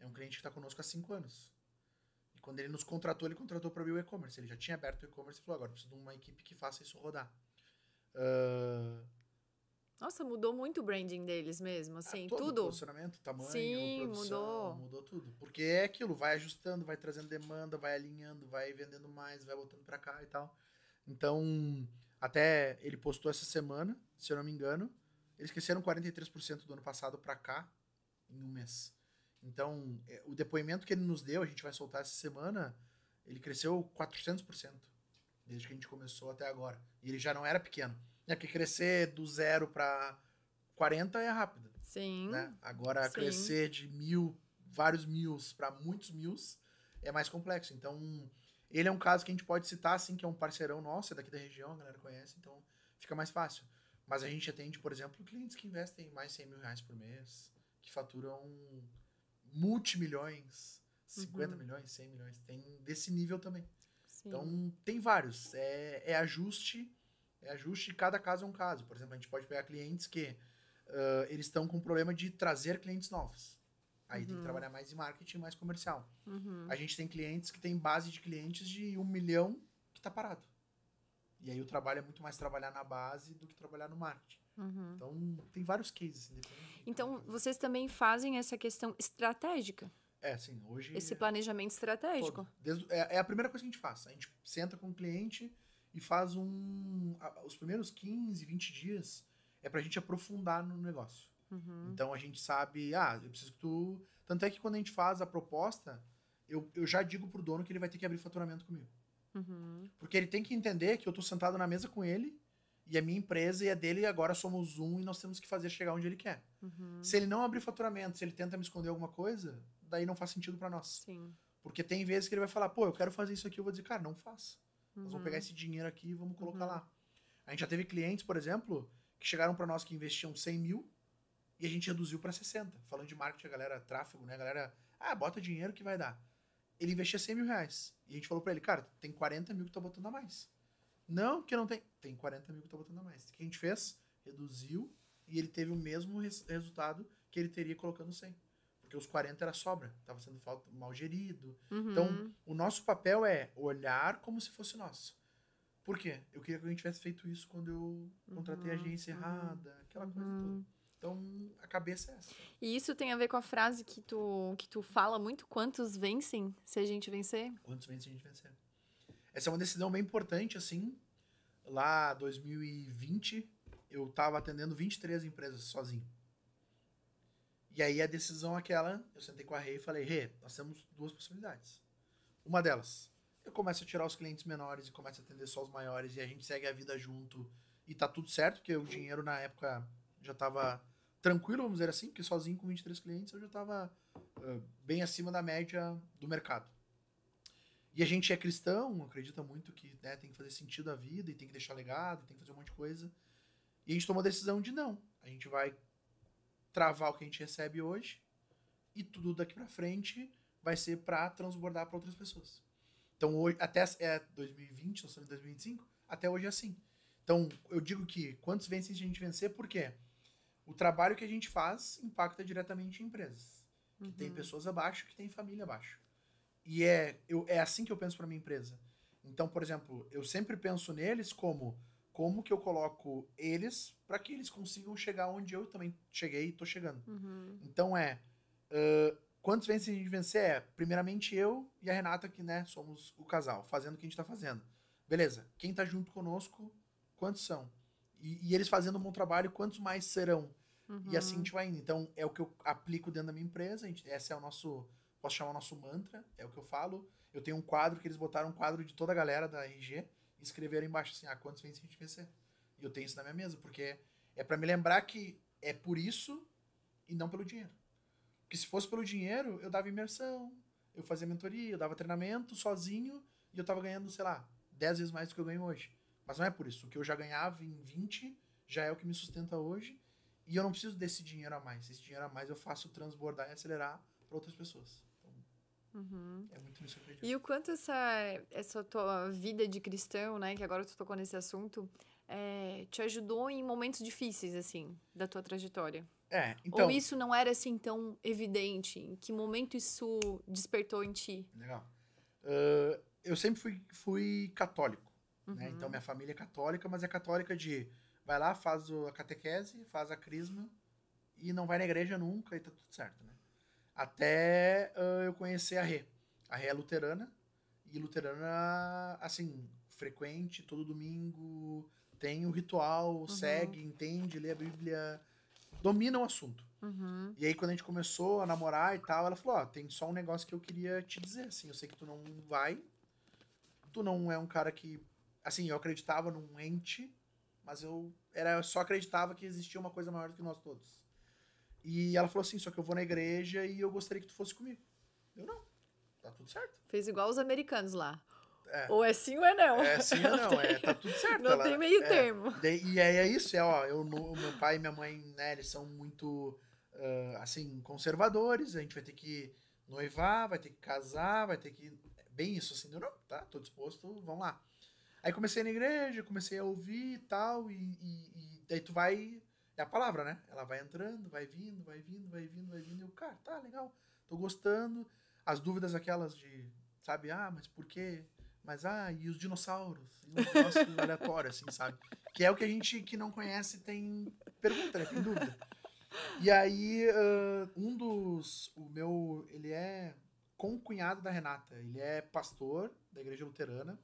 É um cliente que está conosco há 5 anos. E quando ele nos contratou, ele contratou para abrir o e-commerce. Ele já tinha aberto o e-commerce e falou, agora eu preciso de uma equipe que faça isso rodar. Nossa, mudou muito o branding deles mesmo, assim, tudo. O posicionamento, tamanho, sim, produção, mudou tudo. Porque é aquilo, vai ajustando, vai trazendo demanda, vai alinhando, vai vendendo mais, vai botando para cá e tal. Então, até ele postou essa semana, se eu não me engano, eles cresceram 43% do ano passado para cá, em um mês. Então, o depoimento que ele nos deu, a gente vai soltar essa semana, ele cresceu 400%, desde que a gente começou até agora. E ele já não era pequeno. Porque crescer do zero para 40 é rápida. Sim. Né? Agora, Sim. crescer de vários milos para muitos milos é mais complexo. Então, ele é um caso que a gente pode citar, assim, que é um parceirão nosso, é daqui da região, a galera conhece, então fica mais fácil. Mas a gente atende, por exemplo, clientes que investem mais de 100 mil reais por mês, que faturam multimilhões, 50 milhões, 100 milhões. Tem desse nível também. Sim. Então, tem vários. É ajuste, e cada caso é um caso. Por exemplo, a gente pode pegar clientes que eles estão com problema de trazer clientes novos. Aí tem que trabalhar mais em marketing, mais comercial. A gente tem clientes que tem base de clientes de 1 milhão que está parado. E aí o trabalho é muito mais trabalhar na base do que trabalhar no marketing. Então, tem vários cases. Então, vocês também fazem essa questão estratégica? Sim. Hoje... Esse planejamento estratégico? É a primeira coisa que a gente faz. A gente senta com o cliente e faz os primeiros 15, 20 dias é pra gente aprofundar no negócio. Então, a gente sabe... eu preciso que tu... Tanto é que quando a gente faz a proposta, eu já digo pro dono que ele vai ter que abrir faturamento comigo. Porque ele tem que entender que eu tô sentado na mesa com ele e a minha empresa e a dele agora somos um e nós temos que fazer chegar onde ele quer. Se ele não abrir faturamento, se ele tenta me esconder alguma coisa, daí não faz sentido pra nós. Sim. Porque tem vezes que ele vai falar, pô, eu quero fazer isso aqui, eu vou dizer, cara, não faça. Nós vamos pegar esse dinheiro aqui e vamos colocar lá. A gente já teve clientes, por exemplo, que chegaram pra nós que investiam 100 mil e a gente reduziu pra 60. Falando de marketing, a galera, tráfego, né? A galera, bota dinheiro que vai dar. Ele investia 100 mil reais. E a gente falou pra ele, cara, tem 40 mil que tá botando a mais. Não, porque não tem. Tem 40 mil que tá botando a mais. O que a gente fez? Reduziu e ele teve o mesmo resultado que ele teria colocando 100. Porque os 40 era sobra. Tava sendo mal gerido. Então, o nosso papel é olhar como se fosse nosso. Por quê? Eu queria que a gente tivesse feito isso quando eu contratei a agência errada, aquela coisa toda. Então, a cabeça é essa. E isso tem a ver com a frase que tu fala muito, quantos vencem se a gente vencer? Quantos vencem se a gente vencer? Essa é uma decisão bem importante, assim. Lá, 2020, eu tava atendendo 23 empresas sozinho. E aí a decisão aquela, eu sentei com a Rê e falei, Rê, nós temos duas possibilidades. Uma delas, eu começo a tirar os clientes menores e começo a atender só os maiores e a gente segue a vida junto e tá tudo certo, porque o dinheiro na época já tava tranquilo, vamos dizer assim, porque sozinho com 23 clientes eu já tava bem acima da média do mercado. E a gente é cristão, acredita muito que tem que fazer sentido a vida e tem que deixar legado, tem que fazer um monte de coisa. E a gente tomou a decisão de não. A gente vai travar o que a gente recebe hoje e tudo daqui pra frente vai ser pra transbordar pra outras pessoas. Então, hoje, até 2020, nós estamos em 2025, até hoje é assim. Então, eu digo que quantos vencem se a gente vencer, por quê? O trabalho que a gente faz impacta diretamente em empresas. Que tem pessoas abaixo, que tem família abaixo. E é assim que eu penso pra minha empresa. Então, por exemplo, eu sempre penso neles como que eu coloco eles para que eles consigam chegar onde eu também cheguei e tô chegando. Então quantos vencem a gente vencer? Primeiramente eu e a Renata, que somos o casal, fazendo o que a gente tá fazendo. Beleza, quem tá junto conosco, quantos são? E eles fazendo um bom trabalho, quantos mais serão? E assim a gente vai indo. Então, é o que eu aplico dentro da minha empresa. Esse é o nosso, posso chamar o nosso mantra, é o que eu falo. Eu tenho um quadro que eles botaram um quadro de toda a galera da RG e escreveram embaixo assim, quantos vencem a gente vencer? E eu tenho isso na minha mesa, porque é pra me lembrar que é por isso e não pelo dinheiro. Porque se fosse pelo dinheiro, eu dava imersão, eu fazia mentoria, eu dava treinamento sozinho e eu tava ganhando, sei lá, 10 vezes mais do que eu ganho hoje. Mas não é por isso. O que eu já ganhava em 20 já é o que me sustenta hoje e eu não preciso desse dinheiro a mais. Esse dinheiro a mais eu faço transbordar e acelerar para outras pessoas. É muito isso que eu acredito. E o quanto essa tua vida de cristão, né, que agora tu tocou nesse assunto, te ajudou em momentos difíceis, assim, da tua trajetória? Então... Ou isso não era, assim, tão evidente? Em que momento isso despertou em ti? Legal. Eu sempre fui católico, né? Então, minha família é católica, mas é católica de... Vai lá, faz a catequese, faz a crisma e não vai na igreja nunca e tá tudo certo, né? Até eu conhecer a Rê. A Rê é luterana. E luterana, assim, frequente, todo domingo. Tem o ritual, segue, entende, lê a Bíblia. Domina o assunto. E aí, quando a gente começou a namorar e tal, ela falou, tem só um negócio que eu queria te dizer, assim. Eu sei que tu não vai. Tu não é um cara que... Assim, eu acreditava num ente mas eu só acreditava que existia uma coisa maior do que nós todos. E ela falou assim, só que eu vou na igreja e eu gostaria que tu fosse comigo. Eu, não, tá tudo certo. Fez igual os americanos lá. Ou é sim ou é não. É sim ou não, tá tudo certo. Não tem meio termo. E é isso, meu pai e minha mãe, né, eles são muito, assim, conservadores, a gente vai ter que noivar, vai ter que casar, vai ter que... Bem isso, assim, não, tá, tô disposto, vamos lá. Aí comecei na igreja, comecei a ouvir e tal, e daí tu vai... É a palavra, né? Ela vai entrando, vai vindo, e eu, cara, tá, legal, tô gostando. As dúvidas aquelas de, sabe, mas por quê? Mas, e os dinossauros? E um negócio aleatório, assim, sabe? Que é o que a gente que não conhece tem pergunta, né? Tem dúvida. E aí, ele é concunhado da Renata. Ele é pastor da igreja luterana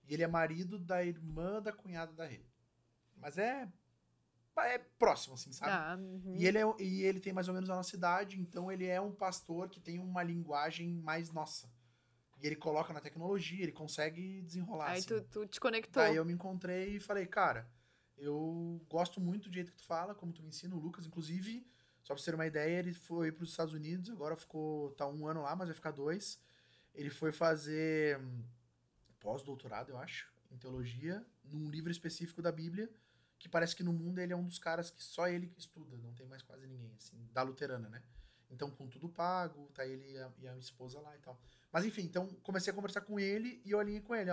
e ele é marido da irmã da cunhada da Rê. Mas é próximo, assim, sabe? Uhum. E ele tem mais ou menos a nossa idade, então ele é um pastor que tem uma linguagem mais nossa. E ele coloca na tecnologia, ele consegue desenrolar. Aí assim. tu te conectou. Aí eu me encontrei e falei, cara, eu gosto muito do jeito que tu fala, como tu me ensina, o Lucas, inclusive, só pra você ter uma ideia, ele foi pros Estados Unidos, agora tá 1 ano lá, mas vai ficar 2. Ele foi fazer pós-doutorado, eu acho, em teologia, num livro específico da Bíblia, que parece que no mundo ele é um dos caras que só ele estuda, não tem mais quase ninguém, assim, da luterana, né? Então, com tudo pago, tá ele e a esposa lá e tal. Mas enfim, então comecei a conversar com ele e eu alinhei com ele,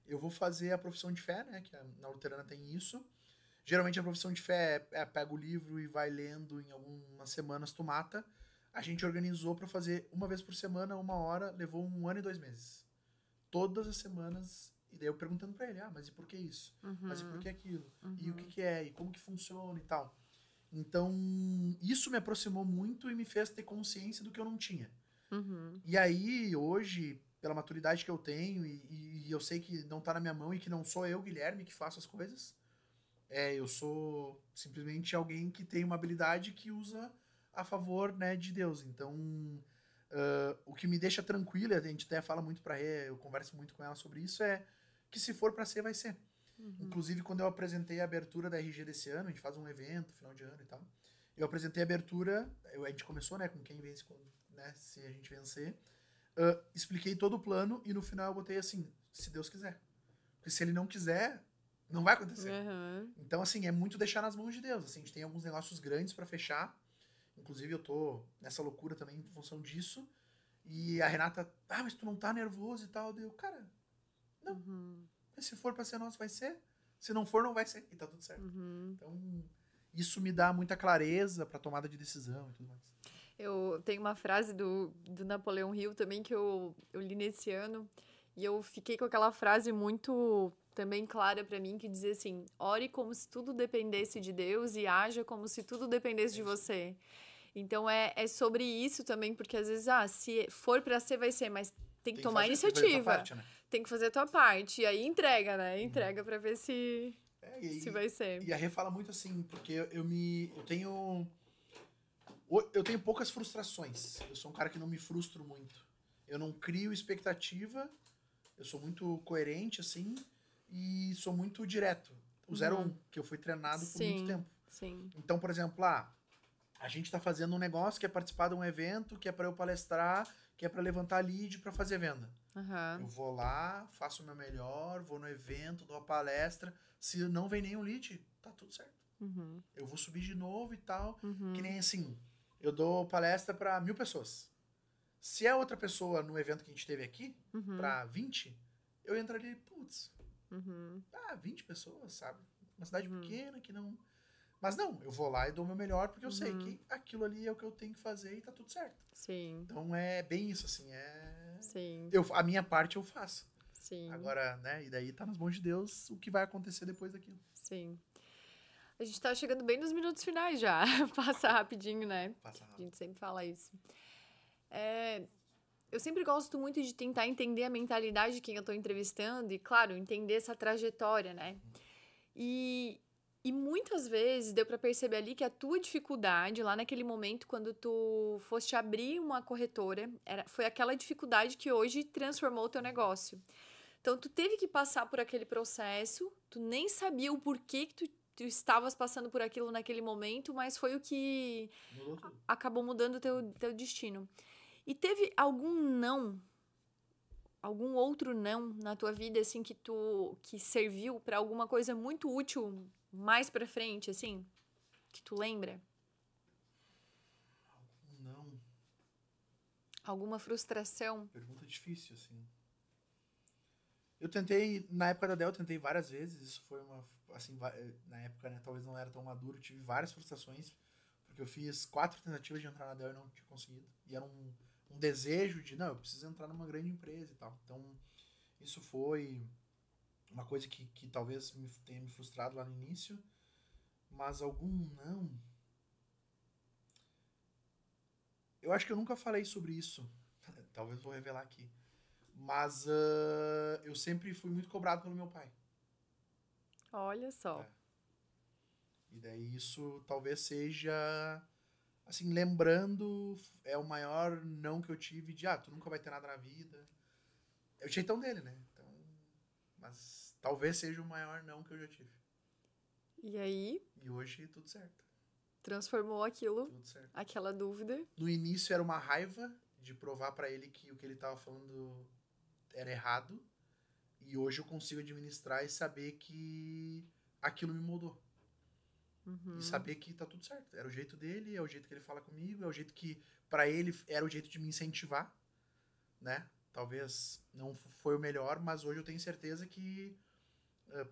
eu vou fazer a profissão de fé, né, que na luterana tem isso. Geralmente a profissão de fé pega o livro e vai lendo, em algumas semanas tu mata. A gente organizou para fazer uma vez por semana, 1 hora, levou 1 ano e 2 meses. Todas as semanas, e daí eu perguntando para ele, mas e por que isso? Uhum. Mas e por que aquilo? E o que é? E como que funciona e tal? Então, isso me aproximou muito e me fez ter consciência do que eu não tinha. Uhum. E aí, hoje, pela maturidade que eu tenho, e eu sei que não tá na minha mão e que não sou eu, Guilherme, que faço as coisas, eu sou simplesmente alguém que tem uma habilidade que usa a favor, né, de Deus. Então, o que me deixa tranquila, a gente até fala muito pra Rê, eu converso muito com ela sobre isso, é que se for pra ser, vai ser. Uhum. Inclusive, quando eu apresentei a abertura da RG desse ano, a gente faz um evento, final de ano e tal, eu apresentei a abertura, a gente começou, né, com quem vence, né, se a gente vencer, expliquei todo o plano e no final eu botei assim, se Deus quiser. Porque se ele não quiser, não vai acontecer. Uhum. Então, assim, é muito deixar nas mãos de Deus. Assim, a gente tem alguns negócios grandes pra fechar, inclusive eu tô nessa loucura também em função disso, e a Renata, mas tu não tá nervoso e tal, eu, cara, não. Uhum. Se for pra ser nosso, vai ser. Se não for, não vai ser. E tá tudo certo. Uhum. Então, isso me dá muita clareza pra tomada de decisão e tudo mais. Eu tenho uma frase do Napoleão Hill também que eu li nesse ano, e eu fiquei com aquela frase muito também clara pra mim, que dizia assim, ore como se tudo dependesse de Deus e haja como se tudo dependesse de você. Então, é sobre isso também, porque às vezes, se for pra ser, vai ser, mas tem que tomar iniciativa. Parte, né? Tem que fazer a tua parte. E aí entrega, né? Entrega pra ver se vai ser. E a Rê fala muito assim, porque eu tenho poucas frustrações. Eu sou um cara que não me frustro muito. Eu não crio expectativa. Eu sou muito coerente, assim. E sou muito direto. O 01, que eu fui treinado por muito tempo. Sim. Então, por exemplo, a gente tá fazendo um negócio que é participar de um evento, que é pra eu palestrar, que é pra levantar lead pra fazer venda. Uhum. Eu vou lá, faço o meu melhor, vou no evento, dou a palestra. Se não vem nenhum lead, tá tudo certo. Uhum. Eu vou subir de novo e tal. Uhum. Que nem assim, eu dou palestra pra 1000 pessoas. Se é outra pessoa no evento que a gente teve aqui, pra 20, eu entro ali, 20 pessoas, sabe? Uma cidade pequena que não... Mas não, eu vou lá e dou o meu melhor porque eu sei que aquilo ali é o que eu tenho que fazer e tá tudo certo. Sim. Então é bem isso, assim, Sim. A minha parte eu faço. Sim. Agora, né, e daí tá nas mãos de Deus o que vai acontecer depois daquilo. Sim. A gente tá chegando bem nos minutos finais já. Passa rapidinho, né? Passa rápido. A gente sempre fala isso. Eu sempre gosto muito de tentar entender a mentalidade de quem eu tô entrevistando e, claro, entender essa trajetória, né? E muitas vezes deu pra perceber ali que a tua dificuldade, lá naquele momento, quando tu foste abrir uma corretora, foi aquela dificuldade que hoje transformou o teu negócio. Então, tu teve que passar por aquele processo, tu nem sabia o porquê que tu estavas passando por aquilo naquele momento, mas foi o que acabou mudando o teu destino. E teve algum outro não na tua vida, assim, que serviu pra alguma coisa muito útil mais pra frente, assim? Que tu lembra? Não. Alguma frustração? Pergunta difícil, assim. Eu tentei, na época da Dell, eu tentei várias vezes. Isso foi uma, assim, na época, né, talvez não era tão maduro. Tive várias frustrações, porque eu fiz 4 tentativas de entrar na Dell e não tinha conseguido. E era um desejo de, não, eu preciso entrar numa grande empresa e tal. Então, isso foi uma coisa que talvez tenha me frustrado lá no início. Mas algum não... Eu acho que eu nunca falei sobre isso. Talvez vou revelar aqui. Mas eu sempre fui muito cobrado pelo meu pai. Olha só. E daí isso talvez seja... Assim, lembrando, é o maior não que eu tive de, tu nunca vai ter nada na vida. É o jeitão dele, né? Então, mas talvez seja o maior não que eu já tive. E aí? E hoje tudo certo. Transformou aquilo, aquela dúvida. No início era uma raiva de provar pra ele que o que ele tava falando era errado. E hoje eu consigo administrar e saber que aquilo me moldou. Uhum. E saber que tá tudo certo. Era o jeito dele, é o jeito que ele fala comigo, é o jeito que, pra ele, era o jeito de me incentivar, né? Talvez não foi o melhor, mas hoje eu tenho certeza que,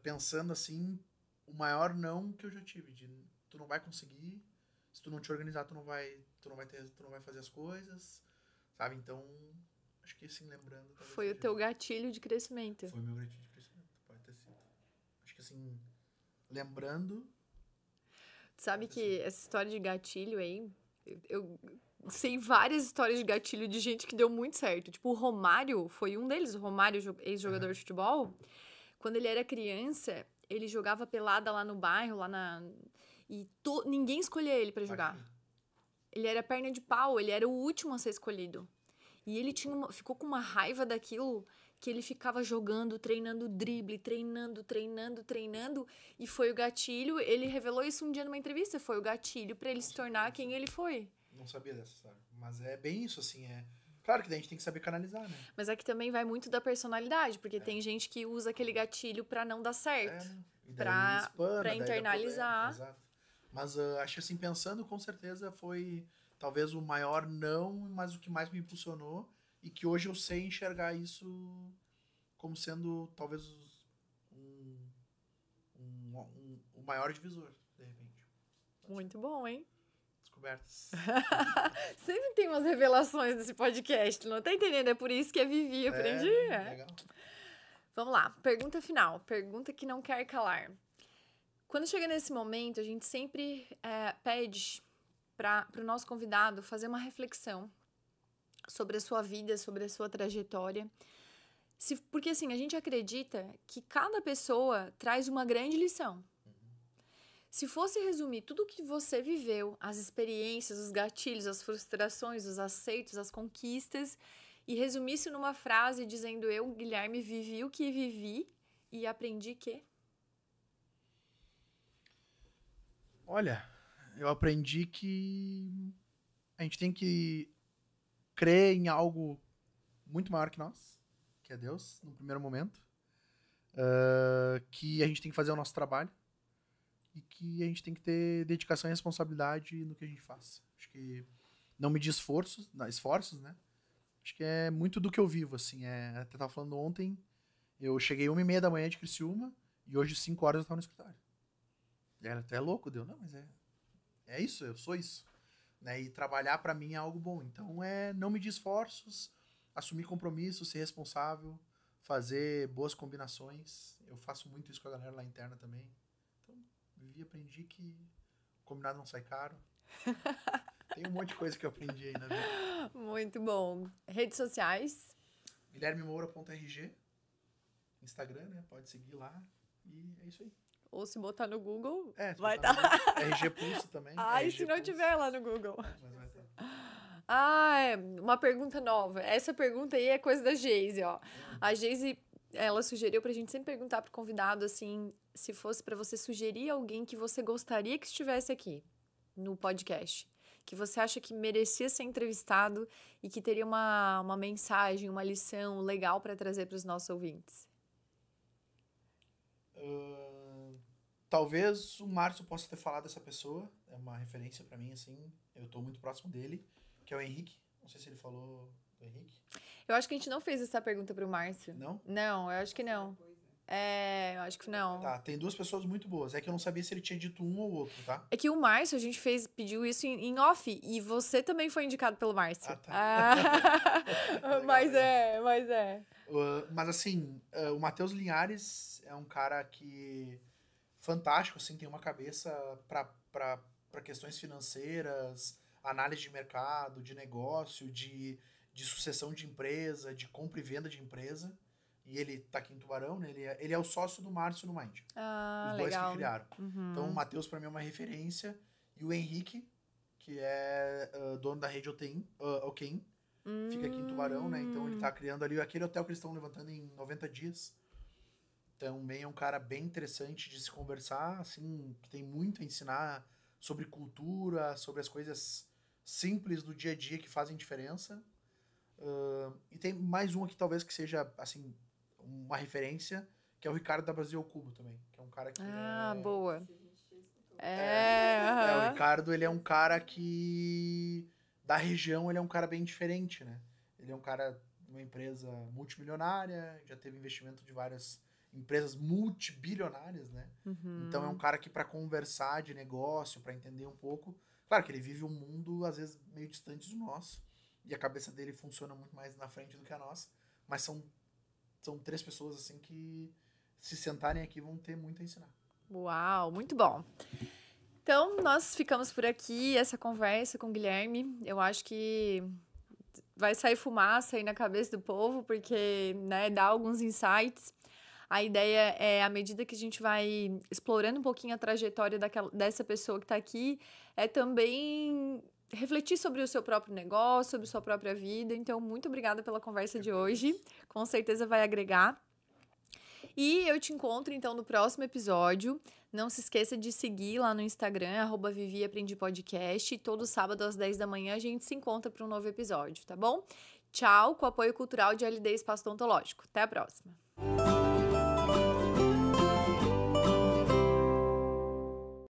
pensando assim, o maior não que eu já tive, de tu não vai conseguir, se tu não te organizar, tu não vai fazer as coisas, sabe? Então, acho que assim, lembrando... Foi o teu gatilho de crescimento. Foi o meu gatilho de crescimento, pode ter sido. Acho que assim, lembrando... Sabe que essa história de gatilho aí, eu sei várias histórias de gatilho de gente que deu muito certo. Tipo, o Romário foi um deles. O Romário, ex-jogador de futebol, quando ele era criança, ele jogava pelada lá no bairro, e ninguém escolhia ele pra jogar. Ele era perna de pau, ele era o último a ser escolhido. E ele ficou com uma raiva daquilo, que ele ficava jogando, treinando drible, treinando, e foi o gatilho. Ele revelou isso um dia numa entrevista, foi o gatilho pra ele se tornar quem ele foi. Não sabia dessa história, mas é bem isso, assim, Claro que daí a gente tem que saber canalizar, né? Mas é que também vai muito da personalidade, porque tem gente que usa aquele gatilho pra não dar certo. E daí pra internalizar. Exato. Mas acho que assim, pensando, com certeza foi talvez o maior não, mas o que mais me impulsionou, e que hoje eu sei enxergar isso como sendo talvez o maior divisor, de repente. Muito bom, hein? Descobertas. Sempre tem umas revelações nesse podcast, não tá entendendo? É por isso que é Vivi, aprendi. Legal. Vamos lá, pergunta final, pergunta que não quer calar. Quando chega nesse momento, a gente sempre pede para o nosso convidado fazer uma reflexão sobre a sua vida, sobre a sua trajetória. Porque assim, a gente acredita que cada pessoa traz uma grande lição. Se fosse resumir tudo que você viveu, as experiências, os gatilhos, as frustrações, os aceitos, as conquistas, e resumisse numa frase dizendo: eu, Guilherme, vivi o que vivi e aprendi que... Olha, eu aprendi que a gente tem que crer em algo muito maior que nós, que é Deus, no primeiro momento. Que a gente tem que fazer o nosso trabalho e que a gente tem que ter dedicação e responsabilidade no que a gente faz. Acho que não medir esforços, né? Acho que é muito do que eu vivo, assim. Até tava falando ontem, eu cheguei 1h30 da manhã de Criciúma e hoje 5 horas eu tava no escritório. Era até louco, deu, não, mas é isso, eu sou isso. Né? E trabalhar pra mim é algo bom. Então não medir esforços, assumir compromissos, ser responsável, fazer boas combinações. Eu faço muito isso com a galera lá interna também. Então, aprendi que combinado não sai caro. Tem um monte de coisa que eu aprendi aí na vida. Muito bom. Redes sociais? guilhermemoura.rg, Instagram, né? Pode seguir lá. E é isso aí. Ou se botar no Google, vai estar. RG Pulso também. Ai, se não tiver lá no Google. Mas vai estar. Uma pergunta nova. Essa pergunta aí é coisa da Geise, ó. A Geise ela sugeriu pra gente sempre perguntar pro convidado, assim, se fosse pra você sugerir alguém que você gostaria que estivesse aqui no podcast, que você acha que merecia ser entrevistado e que teria uma mensagem, uma lição legal pra trazer pros nossos ouvintes. Talvez o Márcio possa ter falado dessa pessoa, é uma referência pra mim, assim, eu tô muito próximo dele, que é o Henrique. Não sei se ele falou do Henrique. Eu acho que a gente não fez essa pergunta pro Márcio. Não? Não, eu acho que não. Eu acho que não. Tá, tem duas pessoas muito boas. É que eu não sabia se ele tinha dito um ou outro, tá? É que o Márcio, a gente pediu isso em off, e você também foi indicado pelo Márcio. Tá. Legal, mas é. Mas assim, o Matheus Linhares é um cara que... fantástico, assim, tem uma cabeça para questões financeiras, análise de mercado, de negócio, de sucessão de empresa, de compra e venda de empresa. E ele tá aqui em Tubarão, né? Ele é o sócio do Márcio no Mind. Os dois legal. que criaram. Uhum. Então o Matheus para mim é uma referência. E o Henrique, que é dono da rede Oquem, fica aqui em Tubarão, né? Então ele tá criando ali aquele hotel que eles estão levantando em 90 dias. Também é um cara bem interessante de se conversar, assim, que tem muito a ensinar sobre cultura, sobre as coisas simples do dia a dia que fazem diferença. E tem mais um aqui, talvez, que seja, assim, uma referência, que é o Ricardo da Brasil ao Cubo também, que é um cara que boa. O Ricardo, ele é um cara que, da região, ele é um cara bem diferente, né? Ele é um cara de uma empresa multimilionária, já teve investimento de várias empresas multibilionárias, né? Uhum. Então é um cara que, para conversar de negócio, para entender um pouco, claro que ele vive um mundo às vezes meio distante do nosso e a cabeça dele funciona muito mais na frente do que a nossa, mas são três pessoas assim que, se sentarem aqui, vão ter muito a ensinar. Uau, muito bom. Então nós ficamos por aqui, essa conversa com o Guilherme, eu acho que vai sair fumaça aí na cabeça do povo, porque, né, dá alguns insights. A ideia é, à medida que a gente vai explorando um pouquinho a trajetória dessa pessoa que está aqui, é também refletir sobre o seu próprio negócio, sobre sua própria vida. Então, muito obrigada pela conversa de hoje. Com certeza vai agregar. E eu te encontro, então, no próximo episódio. Não se esqueça de seguir lá no Instagram, @viviaprendipodcast. E todo sábado às 10 da manhã a gente se encontra para um novo episódio, tá bom? Tchau, com o apoio cultural de LD Espaço Odontológico. Até a próxima.